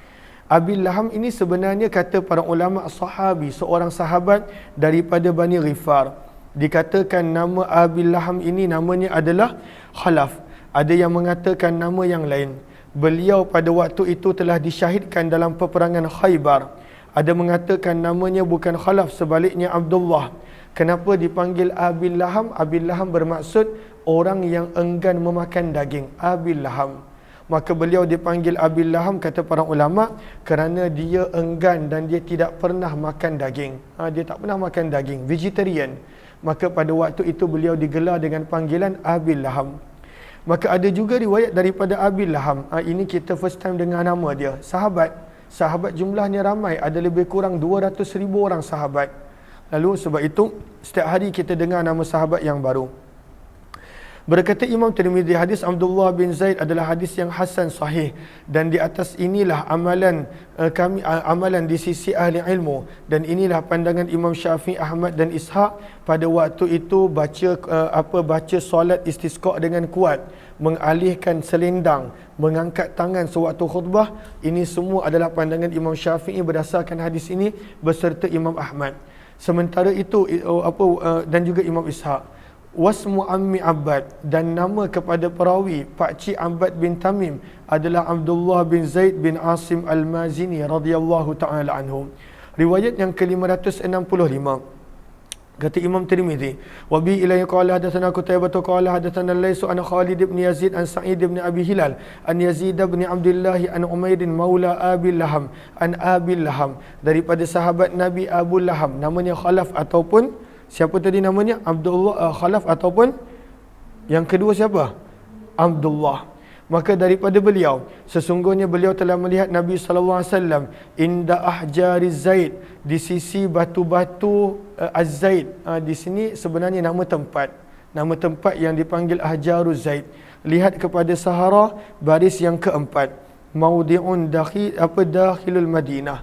Abil Laham ini sebenarnya kata para ulama sahabi, seorang sahabat daripada Bani Ghifar. Dikatakan nama Abil Laham ini namanya adalah Khalaf. Ada yang mengatakan nama yang lain. Beliau pada waktu itu telah disyahidkan dalam peperangan Khaybar. Ada mengatakan namanya bukan Khalaf, sebaliknya Abdullah. Kenapa dipanggil Abil Laham? Abil Laham bermaksud orang yang enggan memakan daging, Abil Laham. Maka beliau dipanggil Abil Laham, kata para ulama, kerana dia enggan dan dia tidak pernah makan daging. Dia tak pernah makan daging, vegetarian. Maka pada waktu itu beliau digelar dengan panggilan Abil Laham. Maka ada juga riwayat daripada Abil Laham. Ini kita first time dengar nama dia. Sahabat jumlahnya ramai, ada lebih kurang 200,000 orang sahabat. Lalu sebab itu setiap hari kita dengar nama sahabat yang baru. Berkata Imam Tirmizi, hadis Abdullah bin Zaid adalah hadis yang hasan sahih, dan di atas inilah amalan amalan di sisi ahli ilmu, dan inilah pandangan Imam Syafi'i, Ahmad dan Ishaq pada waktu itu baca solat istisqa dengan kuat, mengalihkan selendang, mengangkat tangan sewaktu khutbah. Ini semua adalah pandangan Imam Syafi'i berdasarkan hadis ini beserta Imam Ahmad. Sementara itu dan juga Imam Ishaq, wasmu ammi Abbad, dan nama kepada perawi pakcik Abbad bin Tamim adalah Abdullah bin Zaid bin Asim Al-Mazini radhiyallahu taala anhu. Riwayat yang ke-565. Kata Imam Tirmizi, wa bi ilayhi qala hadatsana Qutaibah qala hadatsana Laisu an Khalid bin Yazid an Sa'id bin Abi Hilal an Yazid bin Abdullah an Umair maula Abi Laham an Abi Laham, daripada sahabat Nabi Abu Laham, namanya Khalaf ataupun siapa tadi namanya? Abdullah, Khalaf ataupun yang kedua siapa? Abdullah. Maka daripada beliau, sesungguhnya beliau telah melihat Nabi SAW inda ahjari Zaid, di sisi batu-batu Az-Zaid. Di sini sebenarnya nama tempat yang dipanggil Ahjaru Zaid. Lihat kepada Sahara, baris yang keempat, maudi'un dakhilul Madinah.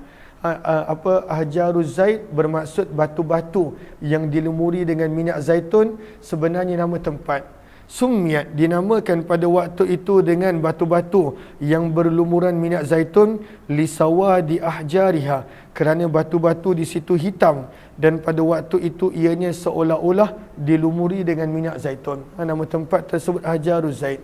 Ahjaru Zaid bermaksud batu-batu yang dilumuri dengan minyak zaitun, sebenarnya nama tempat. Sumiat, dinamakan pada waktu itu dengan batu-batu yang berlumuran minyak zaitun, lisawadi ahjariha, kerana batu-batu di situ hitam dan pada waktu itu ianya seolah-olah dilumuri dengan minyak zaitun. Nama tempat tersebut Ahjaru Zaid.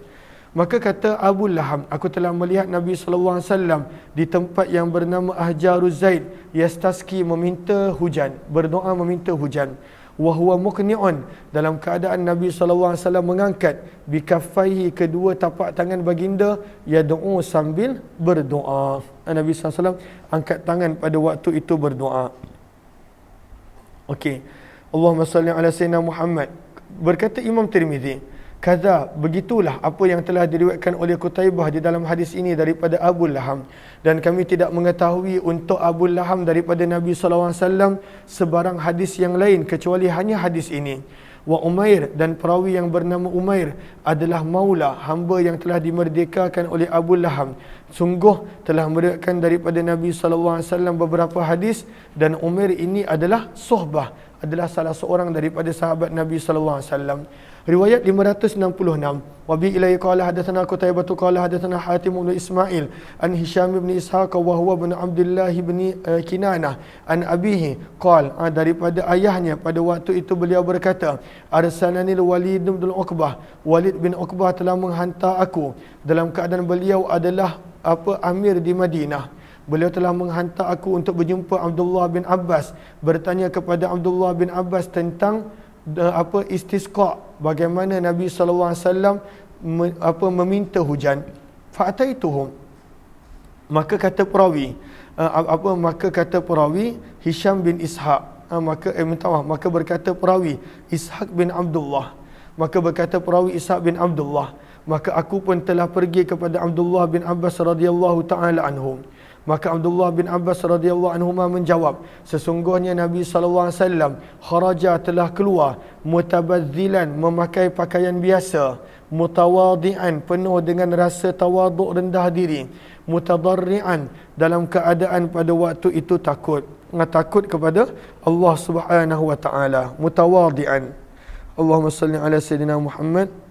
Maka kata Abu Laham, aku telah melihat Nabi SAW di tempat yang bernama Ahjaru Zaid, yastaski, meminta hujan, berdoa meminta hujan. Wahuwa muqni'un, dalam keadaan Nabi SAW mengangkat bikaffaihi, kedua tapak tangan baginda, yad'u, sambil berdoa. Nabi SAW angkat tangan pada waktu itu berdoa. Okey. Allahumma salli ala sayyidina Muhammad. Berkata Imam Tirmizi, kaza, begitulah apa yang telah diriwayatkan oleh Qutaibah di dalam hadis ini daripada Abu Laham, dan kami tidak mengetahui untuk Abu Laham daripada Nabi SAW sebarang hadis yang lain kecuali hanya hadis ini. Wa Umair, dan perawi yang bernama Umair adalah maula, hamba yang telah dimerdekakan oleh Abu Laham, sungguh telah meriwayatkan daripada Nabi SAW beberapa hadis, dan Umair ini adalah suhbah, adalah salah seorang daripada sahabat Nabi SAW. Riwayat 566, wa bi ilayhi qala hadatsana Qutaibah qala hadatsana Hatim bin Ismail an Hisham bin Ishaq wa huwa bin Abdullah bin Kinanah an abihi qala, daripada ayahnya pada waktu itu beliau berkata, arsalanil Walid bin Uqbah, Walid bin Uqbah telah menghantar aku, dalam keadaan beliau adalah amir di Madinah. Beliau telah menghantar aku untuk berjumpa Abdullah bin Abbas, bertanya kepada Abdullah bin Abbas tentang istisqa, bagaimana Nabi SAW meminta hujan. Fa'ataituhum, maka kata perawi Hisham bin Ishaq, maka berkata perawi Ishaq bin Abdullah, maka berkata perawi Ishaq bin Abdullah, maka aku pun telah pergi kepada Abdullah bin Abbas radhiyallahu taala anhu. Maka Abdullah bin Abbas radhiyallahu anhuma menjawab, sesungguhnya Nabi SAW kharaja, telah keluar, mutabazzilan, memakai pakaian biasa, mutawadi'an, penuh dengan rasa tawaduk, rendah diri, mutadarri'an, dalam keadaan pada waktu itu takut kepada Allah Subhanahu wa taala, mutawadi'an. Allahumma salli ala sayyidina Muhammad.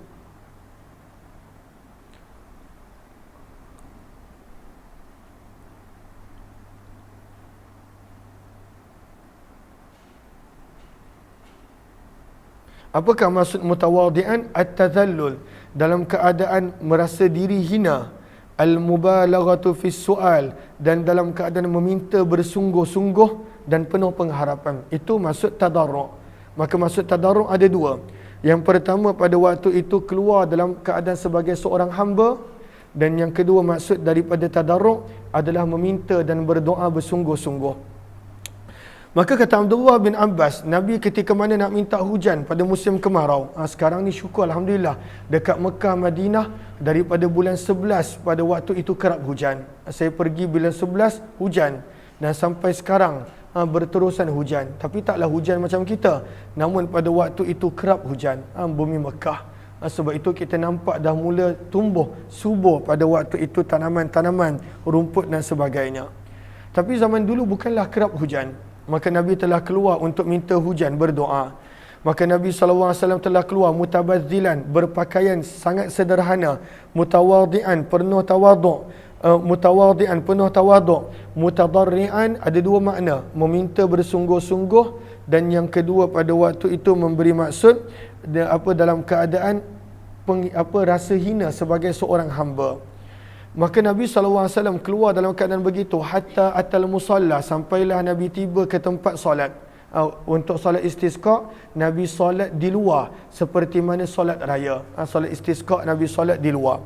Apakah maksud mutawadi'an? At-tadhallul, dalam keadaan merasa diri hina, al-mubalaghatu fis su'al, dan dalam keadaan meminta bersungguh-sungguh dan penuh pengharapan. Itu maksud tadarru'. Maka maksud tadarru' ada dua. Yang pertama, pada waktu itu keluar dalam keadaan sebagai seorang hamba, dan yang kedua maksud daripada tadarru' adalah meminta dan berdoa bersungguh-sungguh. Maka kata Abdullah bin Abbas, Nabi ketika mana nak minta hujan pada musim kemarau. Sekarang ni syukur Alhamdulillah, dekat Mekah, Madinah, daripada bulan 11 pada waktu itu kerap hujan. Saya pergi bulan 11 hujan, dan sampai sekarang berterusan hujan. Tapi taklah hujan macam kita, namun pada waktu itu kerap hujan bumi Mekah. Sebab itu kita nampak dah mula tumbuh subur pada waktu itu tanaman-tanaman, rumput dan sebagainya. Tapi zaman dulu bukanlah kerap hujan. Maka Nabi telah keluar untuk minta hujan, berdoa. Maka Nabi SAW telah keluar mutabazzilan, berpakaian sangat sederhana, mutawadi'an, penuh tawaduk, mutadarri'an, ada dua makna, meminta bersungguh-sungguh, dan yang kedua pada waktu itu memberi maksud dalam keadaan rasa hina sebagai seorang hamba. Maka Nabi SAW keluar dalam keadaan begitu, hatta atal musalla, sampailah Nabi tiba ke tempat solat. Untuk solat istisqa Nabi solat di luar seperti mana solat raya. Solat istisqa Nabi solat di luar.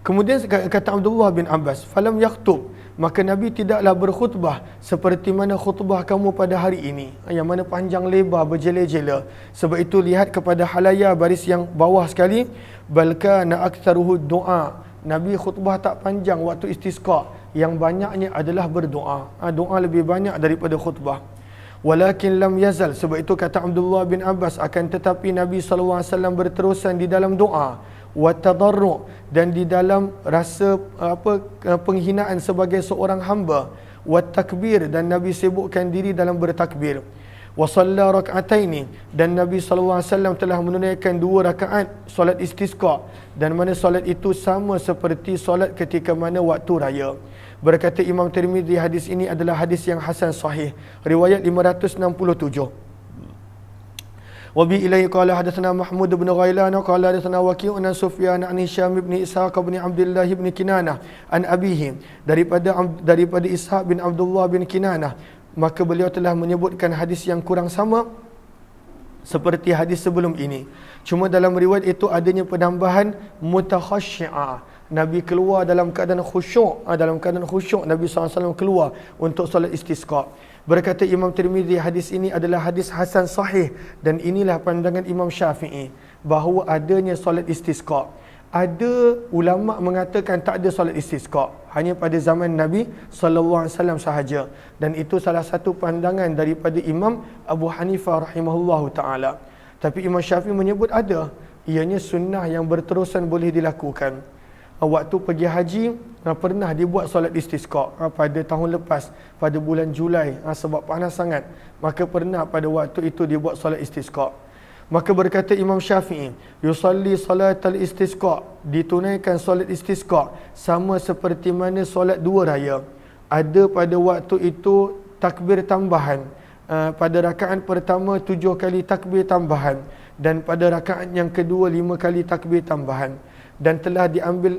Kemudian kata Abdullah bin Abbas, falam yaktub, maka Nabi tidaklah berkhutbah seperti mana khutbah kamu pada hari ini, yang mana panjang lebar berjela-jela. Sebab itu lihat kepada halaya baris yang bawah sekali, balkana aktsaruhu doa. Nabi khutbah tak panjang waktu istisqa, yang banyaknya adalah berdoa. Doa lebih banyak daripada khutbah. Walakin lam yazal, sebab itu kata Abdullah bin Abbas, akan tetapi Nabi SAW berterusan di dalam doa, wa tadarru', dan di dalam rasa penghinaan sebagai seorang hamba, wa takbir, dan Nabi sibukkan diri dalam bertakbir, wa shalla rak'ataini, dan Nabi SAW telah menunaikan 2 rakaat solat istisqa, dan mana solat itu sama seperti solat ketika mana waktu raya. Berkata Imam Tirmizi, hadis ini adalah hadis yang hasan sahih, riwayat 567. Wabi ilaihi qala hadatsana Mahmud bin Ghailan qala hadatsana Waki' an Sufyan an Hisham bin Ishaq bin Abdullah bin Kinanah an abihi, daripada Ishaq bin Abdullah bin Kinanah. Maka beliau telah menyebutkan hadis yang kurang sama seperti hadis sebelum ini. Cuma dalam riwayat itu adanya penambahan mutakhasyi'ah. Nabi keluar dalam keadaan khusyuk. Dalam keadaan khusyuk Nabi SAW keluar untuk solat istisqa. Berkata Imam Tirmizi, hadis ini adalah hadis hasan sahih, dan inilah pandangan Imam Syafi'i bahawa adanya solat istisqa. Ada ulama mengatakan tak ada solat istisqa, hanya pada zaman Nabi SAW sahaja, dan itu salah satu pandangan daripada Imam Abu Hanifah rahimahullahu taala. Tapi Imam Syafi'i menyebut ada, ianya sunnah yang berterusan boleh dilakukan. Waktu pergi haji pernah dibuat solat istisqa pada tahun lepas pada bulan Julai, sebab panas sangat, maka pernah pada waktu itu dibuat solat istisqa. Maka berkata Imam Syafi'i, yusalli salatal istisqa, ditunaikan solat istisqa sama seperti mana solat 2 raya. Ada pada waktu itu takbir tambahan, pada rakaat pertama 7 kali takbir tambahan, dan pada rakaat yang kedua 5 kali takbir tambahan. Dan telah diambil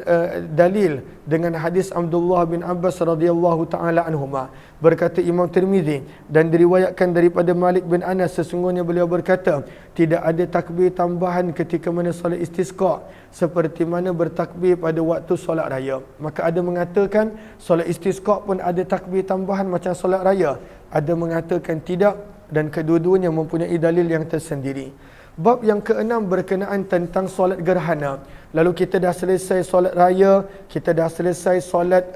dalil dengan hadis Abdullah bin Abbas radhiyallahu taala anhuma. Berkata Imam Tirmizi, dan diriwayatkan daripada Malik bin Anas, sesungguhnya beliau berkata, tidak ada takbir tambahan ketika mana solat istisqa seperti mana bertakbir pada waktu solat raya. Maka ada mengatakan solat istisqa pun ada takbir tambahan macam solat raya, ada mengatakan tidak, dan kedua-duanya mempunyai dalil yang tersendiri. Bab yang ke-6 berkenaan tentang solat gerhana. Lalu kita dah selesai solat raya, kita dah selesai solat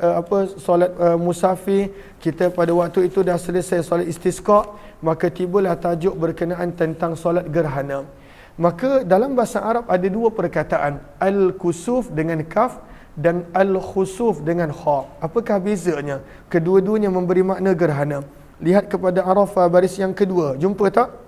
solat musafir, kita pada waktu itu dah selesai solat istisqa, maka tibalah tajuk berkenaan tentang solat gerhana. Maka dalam bahasa Arab ada 2 perkataan, al-kusuf dengan kaf dan al-khusuf dengan kha. Apakah bezanya? Kedua-duanya memberi makna gerhana. Lihat kepada Arafah baris yang kedua, jumpa tak?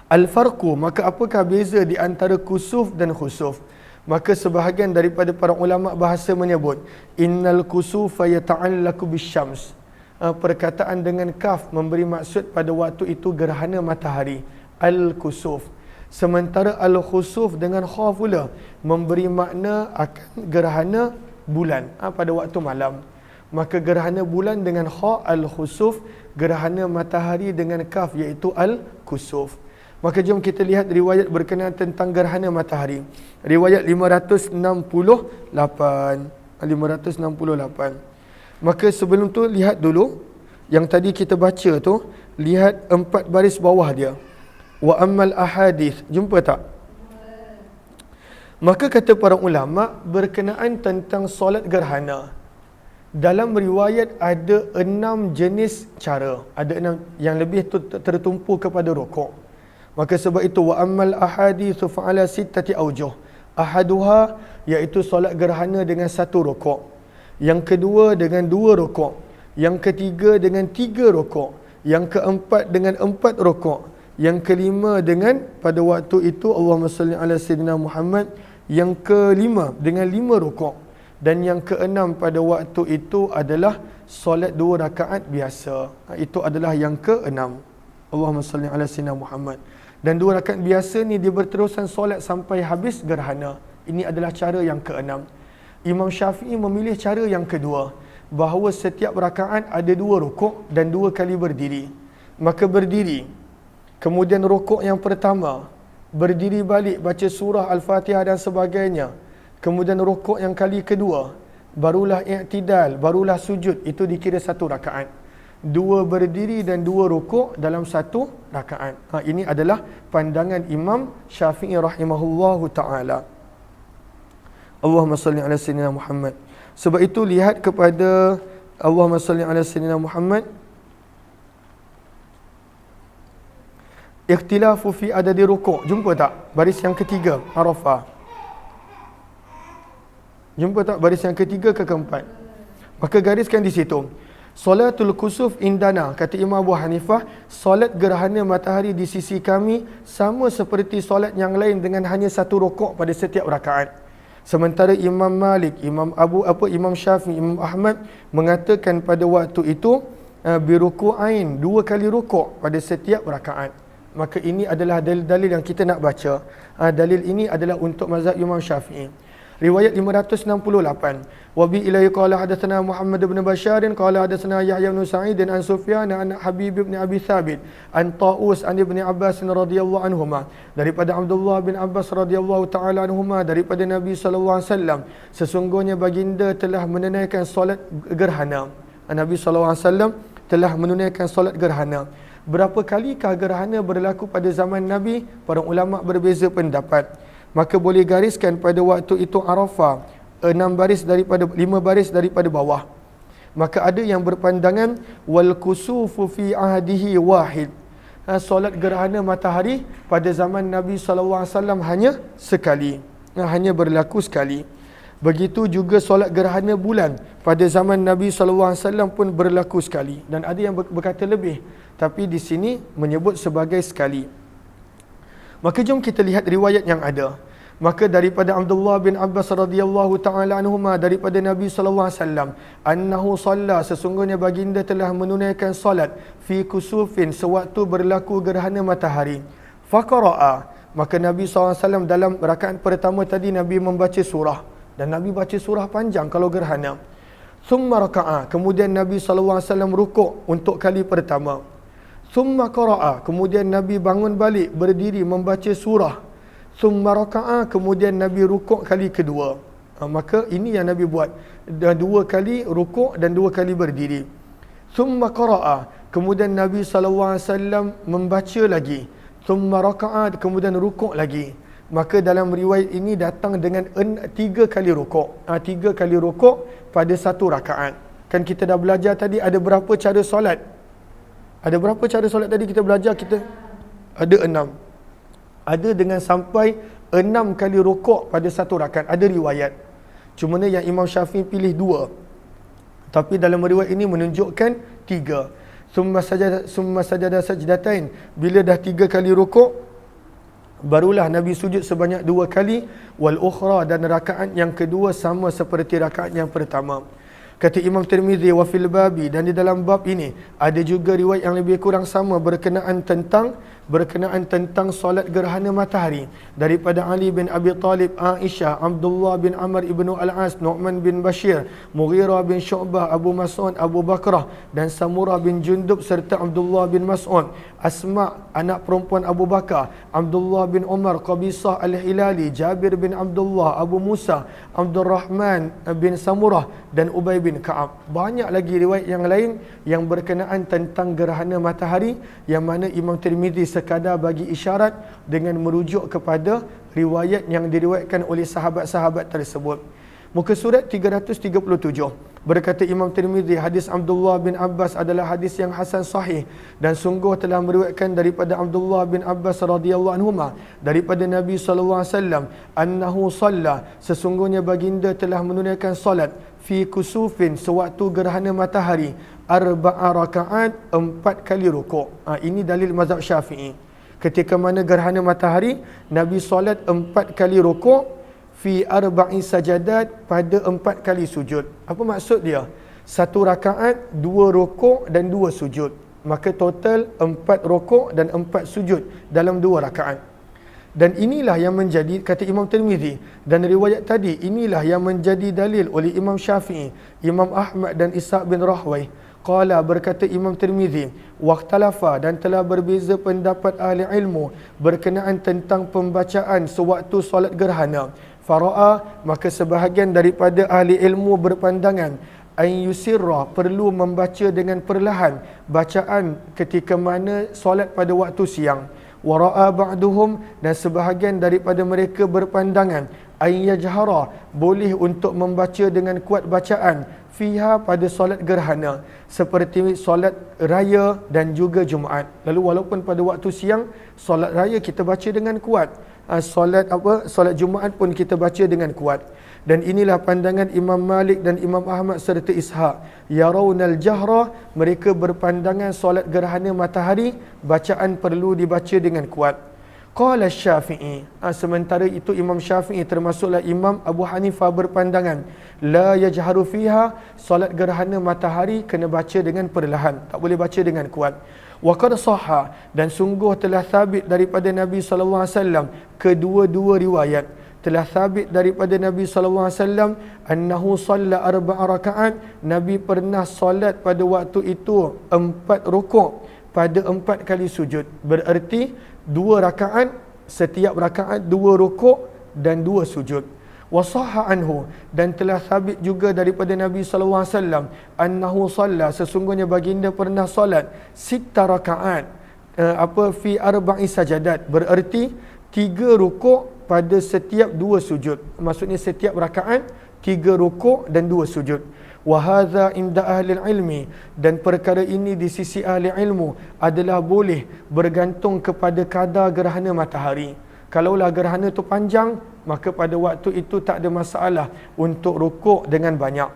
Al-farqu, maka apakah beza di antara kusuf dan khusuf? Maka sebahagian daripada para ulama bahasa menyebut innal kusufa yata'allaku bisyams. Perkataan dengan kaf memberi maksud pada waktu itu gerhana matahari, al-kusuf. Sementara al-khusuf dengan kha pula memberi makna akan gerhana bulan pada waktu malam. Maka gerhana bulan dengan kha al-khusuf, gerhana matahari dengan kaf iaitu al-kusuf. Maka jom kita lihat riwayat berkenaan tentang gerhana matahari. Riwayat 568. Maka sebelum tu lihat dulu yang tadi kita baca tu, lihat 4 baris bawah dia. Wa ammal ahadith, jumpa tak? Maka kata para ulama berkenaan tentang solat gerhana, dalam riwayat ada 6 jenis cara, ada 6 yang lebih tu tertumpu kepada rukuk. Maka sebab itu wa ammal ahaditsu fa ala sittati aujuh. Ahaduha iaitu solat gerhana dengan 1 rukuk. Yang kedua dengan 2 rukuk. Yang ketiga dengan 3 rukuk. Yang keempat dengan 4 rukuk. Yang kelima dengan pada waktu itu Allahumma salli ala sayyidina Muhammad. Yang kelima dengan 5 rukuk. Dan yang keenam pada waktu itu adalah solat 2 rakaat biasa. Itu adalah yang keenam. Allahumma salli ala sayyidina Muhammad. Dan 2 rakaat biasa ni dia berterusan solat sampai habis gerhana. Ini adalah cara yang keenam. Imam Syafi'i memilih cara yang kedua. bahawa setiap rakaat ada 2 rukuk dan 2 kali berdiri. Maka berdiri, kemudian rukuk yang pertama, berdiri balik baca surah Al-Fatihah dan sebagainya. Kemudian rukuk yang kali kedua, barulah i'tidal, barulah sujud. Itu dikira 1 rakaat. 2 berdiri dan 2 rukuk dalam 1 rakaat. Ini adalah pandangan Imam Syafi'i rahimahullahu ta'ala. Allahumma salli ala sayyidina Muhammad. Sebab itu lihat kepada Allahumma salli ala sayyidina Muhammad. Ikhtilafu fi adadi rukuk. Jumpa tak? Baris yang ketiga, Arafah. Jumpa tak baris yang ketiga ke keempat? Maka gariskan di situ. Salatul kusuf indana, kata Imam Abu Hanifah, solat gerhana matahari di sisi kami sama seperti solat yang lain dengan hanya 1 rukuk pada setiap rakaat. Sementara Imam Malik, Imam Syafi'i, Imam Ahmad mengatakan pada waktu itu biruku'ain, 2 kali rukuk pada setiap rakaat. Maka ini adalah dalil-dalil yang kita nak baca. Dalil ini adalah untuk mazhab Imam Syafi'i. Riwayat 568. Wa bi ilaihi qala hadatsana Muhammad bin Bashar qala hadatsana Yahya bin Sa'id an Sufyan an Habib bin Abi Thabit an Taus an Ibn Abbas radhiyallahu anhuma, daripada Abdullah bin Abbas radhiyallahu taala anhuma, daripada Nabi sallallahu alaihi wasallam, sesungguhnya baginda telah menunaikan solat gerhana. Nabi sallallahu alaihi wasallam telah menunaikan solat gerhana. Berapa kalikah gerhana berlaku pada zaman Nabi? Para ulama berbeza pendapat. Maka boleh gariskan pada waktu itu Arafah 5 baris daripada bawah. Maka ada yang berpandangan wal kusufu fi ahdihi wahid. Solat gerhana matahari pada zaman Nabi sallallahu alaihi wasallam hanya sekali. Hanya berlaku sekali. Begitu juga solat gerhana bulan pada zaman Nabi sallallahu alaihi wasallam pun berlaku sekali, dan ada yang berkata lebih, tapi di sini menyebut sebagai sekali. Maka jom kita lihat riwayat yang ada. Maka daripada Abdullah bin Abbas radhiyallahu taala anhuma, daripada Nabi sallallahu alaihi wasallam, annahu shalla, sesungguhnya baginda telah menunaikan solat fi kusufin, sewaktu berlaku gerhana matahari. Faqara'a, maka Nabi sallallahu alaihi wasallam dalam rakaat pertama tadi Nabi membaca surah, dan Nabi baca surah panjang kalau gerhana. Thumma raka'a, kemudian Nabi sallallahu alaihi wasallam rukuk untuk kali pertama. Thumma qara'a, kemudian Nabi bangun balik berdiri membaca surah. Thumma raka'a, kemudian Nabi rukuk kali kedua. Maka ini yang Nabi buat, 2 kali rukuk dan 2 kali berdiri. Thumma qara'a, kemudian Nabi SAW membaca lagi. Thumma raka'a, kemudian rukuk lagi. Maka dalam riwayat ini datang dengan 3 kali rukuk. 3 kali rukuk pada 1 rakaat. Kan kita dah belajar tadi ada berapa cara solat? Ada berapa cara solat tadi kita belajar? Kita ada 6. Ada dengan sampai 6 kali rukuk pada 1 rakaat. Ada riwayat. Cuma yang Imam Syafi'i pilih 2. Tapi dalam riwayat ini menunjukkan 3. Summa sajada sajdatain. Bila dah 3 kali rukuk, barulah Nabi sujud sebanyak 2 kali. Wal ukhra, dan rakaat yang kedua sama seperti rakaat yang pertama. Kata Imam Tirmizi, wa fil babi, dan di dalam bab ini ada juga riwayat yang lebih kurang sama berkenaan tentang solat gerhana matahari, daripada Ali bin Abi Talib, Aisyah, Abdullah bin Amr ibn Al-As, Nu'man bin Bashir, Mughirah bin Syu'bah, Abu Mas'ud, Abu Bakrah dan Samurah bin Jundub serta Abdullah bin Mas'ud, Asma anak perempuan Abu Bakar, Abdullah bin Umar, Qabisah Al-Hilali, Jabir bin Abdullah, Abu Musa, Abdul Rahman bin Samurah dan Ubay bin Ka'ab. Banyak lagi riwayat yang lain yang berkenaan tentang gerhana matahari, yang mana Imam Tirmizi sekadar bagi isyarat dengan merujuk kepada riwayat yang diriwayatkan oleh sahabat-sahabat tersebut. Muka surat 337. Berkata Imam Tirmizi, hadis Abdullah bin Abbas adalah hadis yang hasan sahih, dan sungguh telah meriwayatkan daripada Abdullah bin Abbas radhiyallahu anhuma, daripada Nabi sallallahu alaihi wasallam, annahu shalla, sesungguhnya baginda telah menunaikan solat fi kusufin, sewaktu gerhana matahari, 4 rakaat, 4 kali rukuk. Ini dalil mazhab Syafi'i. Ketika mana gerhana matahari, Nabi solat 4 kali rukuk, fi 4 sajadat, pada 4 kali sujud. Apa maksud dia? 1 rakaat, 2 rukuk dan 2 sujud. Maka total 4 rukuk dan 4 sujud dalam 2 rakaat. Dan inilah yang menjadi, kata Imam Tirmizi, dan riwayat tadi, inilah yang menjadi dalil oleh Imam Syafi'i, Imam Ahmad dan Ishaq bin Rahway. Qala, berkata Imam Tirmizi, waqtalafa, dan telah berbeza pendapat ahli ilmu berkenaan tentang pembacaan sewaktu solat gerhana. Fara'a, maka sebahagian daripada ahli ilmu berpandangan an yusirra, perlu membaca dengan perlahan bacaan ketika mana solat pada waktu siang. Wara'a ba'duhum, dan sebahagian daripada mereka berpandangan an yajhara, boleh untuk membaca dengan kuat bacaan fiha, pada solat gerhana, seperti solat raya dan juga Jumaat. Lalu walaupun pada waktu siang solat raya kita baca dengan kuat, solat Jumaat pun kita baca dengan kuat. Dan inilah pandangan Imam Malik dan Imam Ahmad serta Ishaq. Yarawnal jahra, mereka berpandangan solat gerhana matahari bacaan perlu dibaca dengan kuat. Qala Syafi'i, sementara itu Imam Syafi'i termasuklah Imam Abu Hanifah berpandangan la yajharu fiha, solat gerhana matahari kena baca dengan perlahan, tak boleh baca dengan kuat. Wa qad sahha, dan sungguh telah sabit daripada Nabi sallallahu alaihi wasallam kedua-dua riwayat, telah sabit daripada Nabi sallallahu alaihi wasallam annahu shalla 4 rakaat, Nabi pernah solat pada waktu itu 4 rukuk pada 4 kali sujud. Bererti 2 rakaat, setiap rakaat 2 rukuk dan 2 sujud. Wasahha anhu, dan telah sabit juga daripada Nabi sallallahu alaihi wasallam annahu shalla, sesungguhnya baginda pernah solat 6 rakaat fi 4 sajadat, bererti 3 rukuk pada setiap 2 sujud. Maksudnya setiap rakaat 3 rukuk dan 2 sujud. Wa hadza inda ahli ilmi, dan perkara ini di sisi ahli ilmu adalah boleh bergantung kepada kadar gerhana matahari. Kalaulah gerhana tu panjang, maka pada waktu itu tak ada masalah untuk rukuk dengan banyak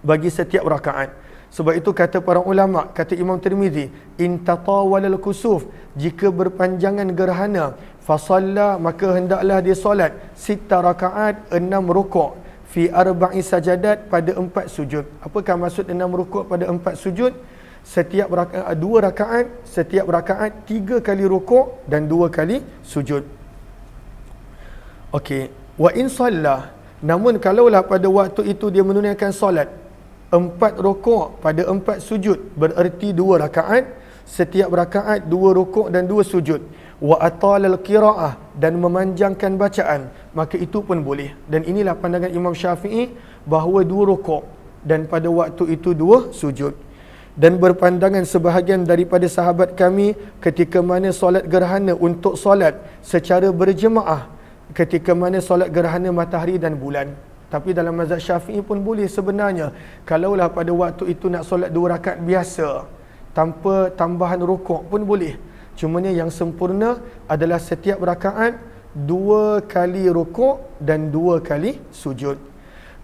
bagi setiap rakaat. Sebab itu kata para ulama, kata Imam Tirmizi, in tatawalal kusuf, jika berpanjangan gerhana, fasalla, maka hendaklah dia solat 6 rakaat 6 rukuk fi 4 sajadat, pada 4 sujud. Apakah maksud 6 rukuk pada 4 sujud? Setiap rakaat 2 rakaat, setiap rakaat 3 kali rukuk dan 2 kali sujud. Okey, wa in salla, namun kalaulah pada waktu itu dia menunaikan solat 4 rukuk pada 4 sujud, bererti 2 rakaat, setiap rakaat 2 rukuk dan 2 sujud. Wa atalal qiraah, dan memanjangkan bacaan, maka itu pun boleh. Dan inilah pandangan Imam Syafi'i, bahawa 2 rukuk dan pada waktu itu 2 sujud. Dan berpandangan sebahagian daripada sahabat kami ketika mana solat gerhana untuk solat secara berjemaah, ketika mana solat gerhana matahari dan bulan. Tapi dalam mazhab Syafi'i pun boleh sebenarnya, kalaulah pada waktu itu nak solat 2 rakaat biasa tanpa tambahan rukuk pun boleh. Cumanya yang sempurna adalah setiap rakaat 2 kali rukuk dan 2 kali sujud.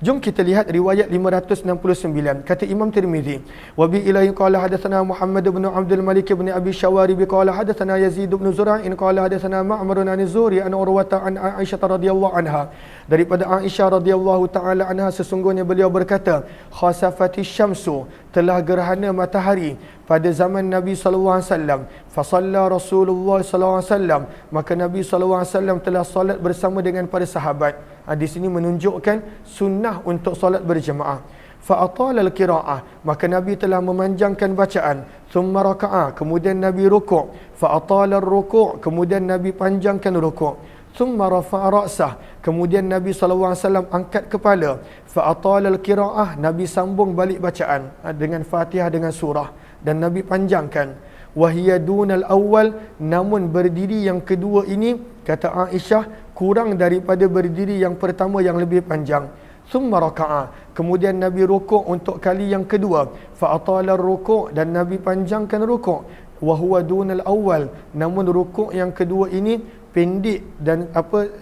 Jom kita lihat riwayat 569. Kata Imam Tirmizi, wa bi ilahi qala hadatsana Muhammad bin Abdul Malik bin Abi Syawari bi qala hadatsana Yazid bin Zura'in qala hadatsana Ma'mar an Zuri an Urwata an Aisyah radhiyallahu anha. Daripada Aisyah radhiyallahu taala anha, sesungguhnya beliau berkata, khasafatish syamsu, telah gerhana matahari pada zaman Nabi sallallahu alaihi wasallam. Fa shalla Rasulullah sallallahu alaihi wasallam, maka Nabi sallallahu alaihi wasallam telah solat bersama dengan para sahabat. Di sini menunjukkan sunnah untuk solat berjemaah. Fa atala al-qiraah, maka Nabi telah memanjangkan bacaan. Thumma raka'a, kemudian Nabi rukuk. Fa atala ar-ruku', kemudian Nabi panjangkan rukuk. Thumma rafa'a ra'sah, kemudian Nabi sallallahu alaihi wasallam angkat kepala. Fa atala al-qiraah, Nabi sambung balik bacaan dengan Fatihah dengan surah, dan Nabi panjangkan. Wahiyya dunal awal, namun berdiri yang kedua ini, kata Aisyah, kurang daripada berdiri yang pertama yang lebih panjang. Thumma raka'a, kemudian Nabi rukuk untuk kali yang kedua. Fa atala ar-ruku', dan Nabi panjangkan rukuk. Wa huwa dunal awal, namun rukuk yang kedua ini pendek dan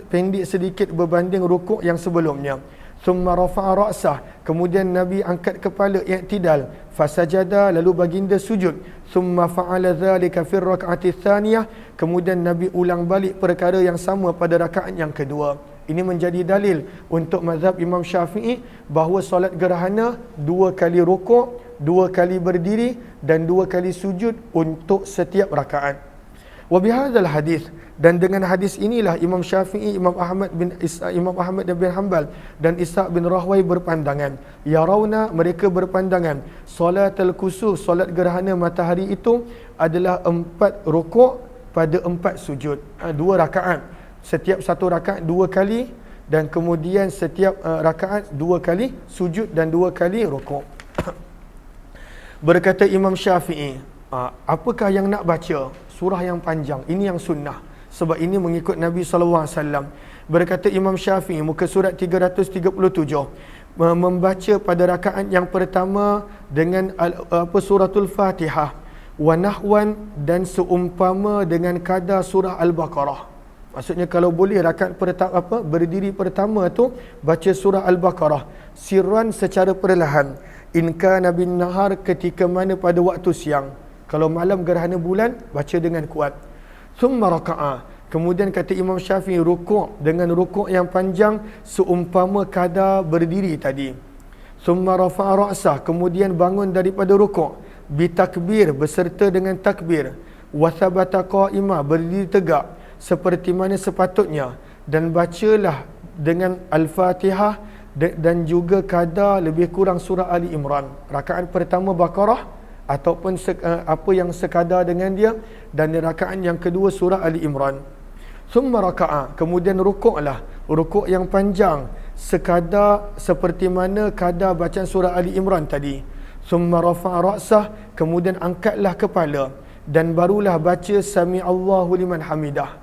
pendek sedikit berbanding rukuk yang sebelumnya. Thumma rafa'a ra'sah, kemudian Nabi angkat kepala i'tidal. Fasajada, lalu baginda sujud. Thumma fa'ala dhalika fi raka'ati tsaniyah, kemudian Nabi ulang balik perkara yang sama pada rakaat yang kedua. Ini menjadi dalil untuk mazhab Imam Syafi'i bahawa solat gerhana 2 kali rukuk, 2 kali berdiri dan 2 kali sujud untuk setiap rakaat. Wa bihadzal hadis, dan dengan hadis inilah Imam Syafi'i, Imam Ahmad bin Hanbal dan Ishaq bin Rahway berpandangan, yarawna, mereka berpandangan, solatul kusuf, solat gerhana matahari itu adalah 4 rukuk pada 4 sujud. 2 rakaat. Setiap satu rakaat 2 kali, dan kemudian setiap rakaat 2 kali sujud dan 2 kali rukuk. Berkata Imam Syafi'i, apakah yang nak baca? Surah yang panjang. Ini yang sunnah. Sebab ini mengikut Nabi SAW. Berkata Imam Syafi'i, muka surat 337, membaca pada rakaat yang pertama dengan suratul Fatihah, wa nahwan, dan seumpama dengan kadar surah Al-Baqarah. Maksudnya kalau boleh rakaat pertama berdiri pertama tu baca surah Al-Baqarah sirran, secara perlahan. In kana bin nahar, ketika mana pada waktu siang. Kalau malam gerhana bulan, baca dengan kuat. Thumma raka'a, kemudian kata Imam Syafi'i, rukuk dengan rukuk yang panjang seumpama kadar berdiri tadi. Thumma rafa'a ra'sah, kemudian bangun daripada rukuk, bitakbir, beserta dengan takbir. Wa thabata qa'imah, berdiri tegak seperti mana sepatutnya, dan bacalah dengan Al-Fatihah dan juga kadar lebih kurang surah Ali Imran. Rakaat pertama Baqarah ataupun apa yang sekadar dengan dia, dan rakaat yang kedua surah Ali Imran. Summa raka'a, kemudian rukuklah, rukuk yang panjang sekadar seperti mana kadar bacaan surah Ali Imran tadi. Summa rafa'a ra'sah, kemudian angkatlah kepala, dan barulah baca Sami Allahu liman hamidah.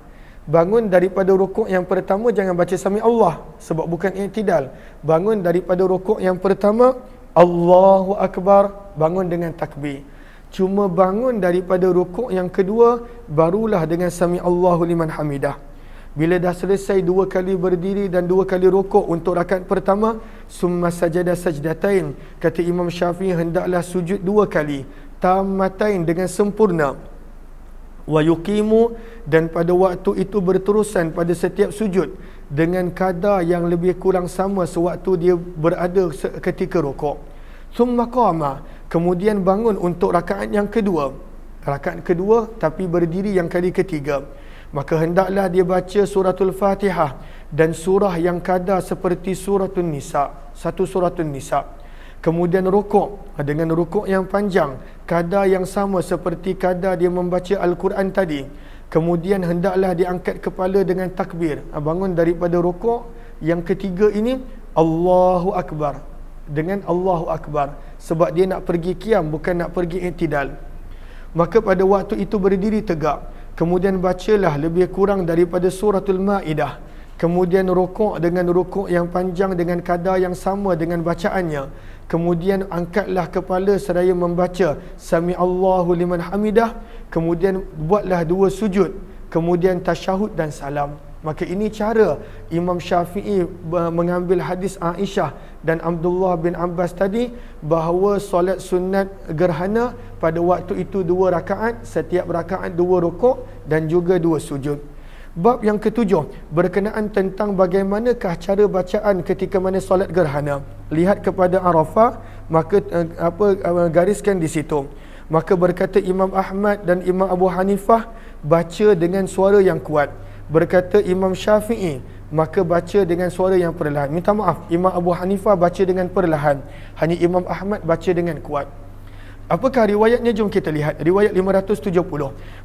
Bangun daripada rukuk yang pertama, jangan baca Sami Allah sebab bukan i'tidal. Bangun daripada rukuk yang pertama, Allahu Akbar, bangun dengan takbir. Cuma bangun daripada rukuk yang kedua, barulah dengan Sami Allahu liman hamidah. Bila dah selesai 2 kali berdiri dan 2 kali rukuk untuk rakaat pertama, summa sajada sajdatain, kata Imam Syafi'i, hendaklah sujud 2 kali, tammatain, dengan sempurna. Wa yuqimu, dan pada waktu itu berterusan pada setiap sujud dengan kadar yang lebih kurang sama sewaktu dia berada ketika rukuk. Summa qama, kemudian bangun untuk rakaat yang kedua. Rakaat kedua tapi berdiri yang kali ketiga. Maka hendaklah dia baca suratul Fatihah dan surah yang kadar seperti suratul Nisa, satu suratul Nisa. Kemudian rukuk dengan rukuk yang panjang, kadar yang sama seperti kadar dia membaca Al-Quran tadi. Kemudian hendaklah diangkat kepala dengan takbir. Bangun daripada rukuk yang ketiga ini, Allahu Akbar, dengan Allahu Akbar, sebab dia nak pergi qiyam, bukan nak pergi i'tidal. Maka pada waktu itu berdiri tegak, kemudian bacalah lebih kurang daripada suratul Ma'idah. Kemudian rukuk dengan rukuk yang panjang dengan kadar yang sama dengan bacaannya. Kemudian angkatlah kepala seraya membaca Sami Allahu liman hamidah. Kemudian buatlah 2 sujud, kemudian tasyahud dan salam. Maka ini cara Imam Syafi'i mengambil hadis Aisyah dan Abdullah bin Abbas tadi, bahawa solat sunat gerhana pada waktu itu 2 rakaat, setiap rakaat 2 rukuk dan juga 2 sujud. Bab yang ke-7 berkenaan tentang bagaimanakah cara bacaan ketika mana solat gerhana. Lihat kepada Arafah, maka gariskan di situ. Maka berkata Imam Ahmad dan Imam Abu Hanifah, baca dengan suara yang kuat. Berkata Imam Syafi'i, maka baca dengan suara yang perlahan. Minta maaf, Imam Abu Hanifah baca dengan perlahan, hanya Imam Ahmad baca dengan kuat. Apakah riwayatnya? Jom kita lihat. Riwayat 570.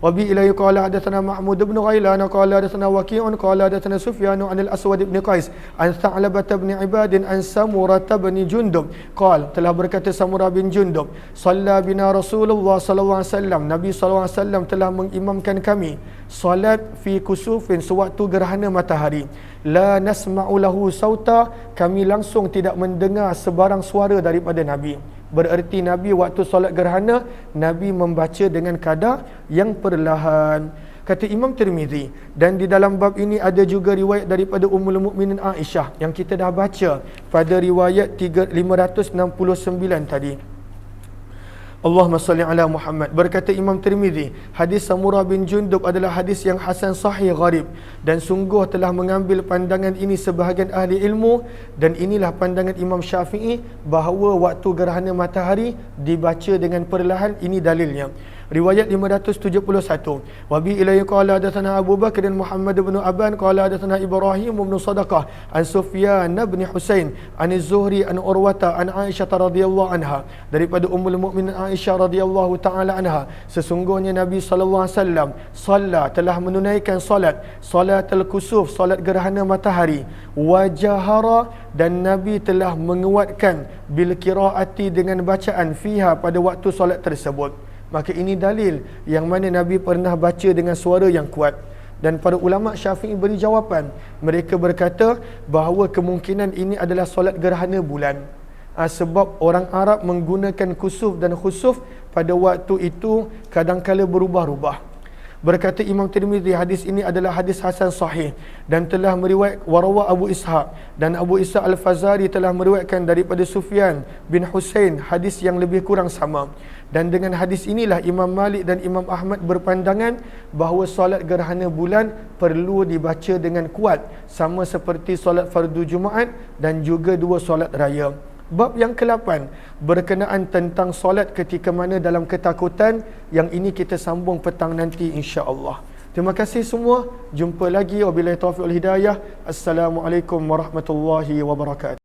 Wa bi ilaihi qala hadatsana Mahmud bin Ghailan qala hadatsana Waqi'un qala hadatsana Sufyan an al-Aswad bin Qais an Tha'labah bin Ibad an Samurah bin Jundub qala, telah berkata Samurah bin Jundub, shalla bina Rasulullah sallallahu alaihi wasallam, Nabi sallallahu alaihi wasallam telah mengimamkan kami salat fi kusufin, sewaktu gerhana matahari. La nasma'u lahu sauta, kami langsung tidak mendengar sebarang suara daripada Nabi. Bererti Nabi waktu solat gerhana, Nabi membaca dengan kadar yang perlahan. Kata Imam Tirmizi, dan di dalam bab ini ada juga riwayat daripada Ummul Mukminin Aisyah yang kita dah baca pada riwayat 569 tadi. Allahumma salli ala Muhammad. Berkata Imam Tirmizi, hadis Samurah bin Jundub adalah hadis yang hasan sahih gharib, dan sungguh telah mengambil pandangan ini sebahagian ahli ilmu, dan inilah pandangan Imam Syafi'i bahawa waktu gerhana matahari dibaca dengan perlahan. Ini dalilnya. Riwayat 571. Wa bi ilayhi qala hadatsana Abu Bakr bin Muhammad bin Aban qala hadatsana Ibrahim bin Sadaqah an Sufyan bin Husain an Az-Zuhri an Urwata an Aisyah radhiyallahu anha, daripada Ummul Mukminin Aisyah radhiyallahu taala anha, sesungguhnya Nabi sallallahu alaihi wasallam telah menunaikan salatul kusuf, salat gerhana matahari, wajahara, dan Nabi telah menguatkan bil qiraati, dengan bacaan fiha, pada waktu solat tersebut. Maka ini dalil yang mana Nabi pernah baca dengan suara yang kuat. Dan para ulama Syafi'i beri jawapan. Mereka berkata bahawa kemungkinan ini adalah solat gerhana bulan. Sebab orang Arab menggunakan kusuf dan khusuf pada waktu itu kadangkala berubah-ubah. Berkata Imam Tirmizi, hadis ini adalah hadis hasan sahih dan telah meriwayat warawa Abu Ishaq, dan Abu Ishaq Al-Fazari telah meriwayatkan daripada Sufyan bin Husain hadis yang lebih kurang sama. Dan dengan hadis inilah Imam Malik dan Imam Ahmad berpandangan bahawa solat gerhana bulan perlu dibaca dengan kuat, sama seperti solat fardu Jumaat dan juga dua solat raya. Bab yang ke-8 berkenaan tentang solat ketika mana dalam ketakutan. Yang ini kita sambung petang nanti insya-Allah. Terima kasih semua. Jumpa lagi. Wabillahi taufiq wal hidayah. Assalamualaikum warahmatullahi wabarakatuh.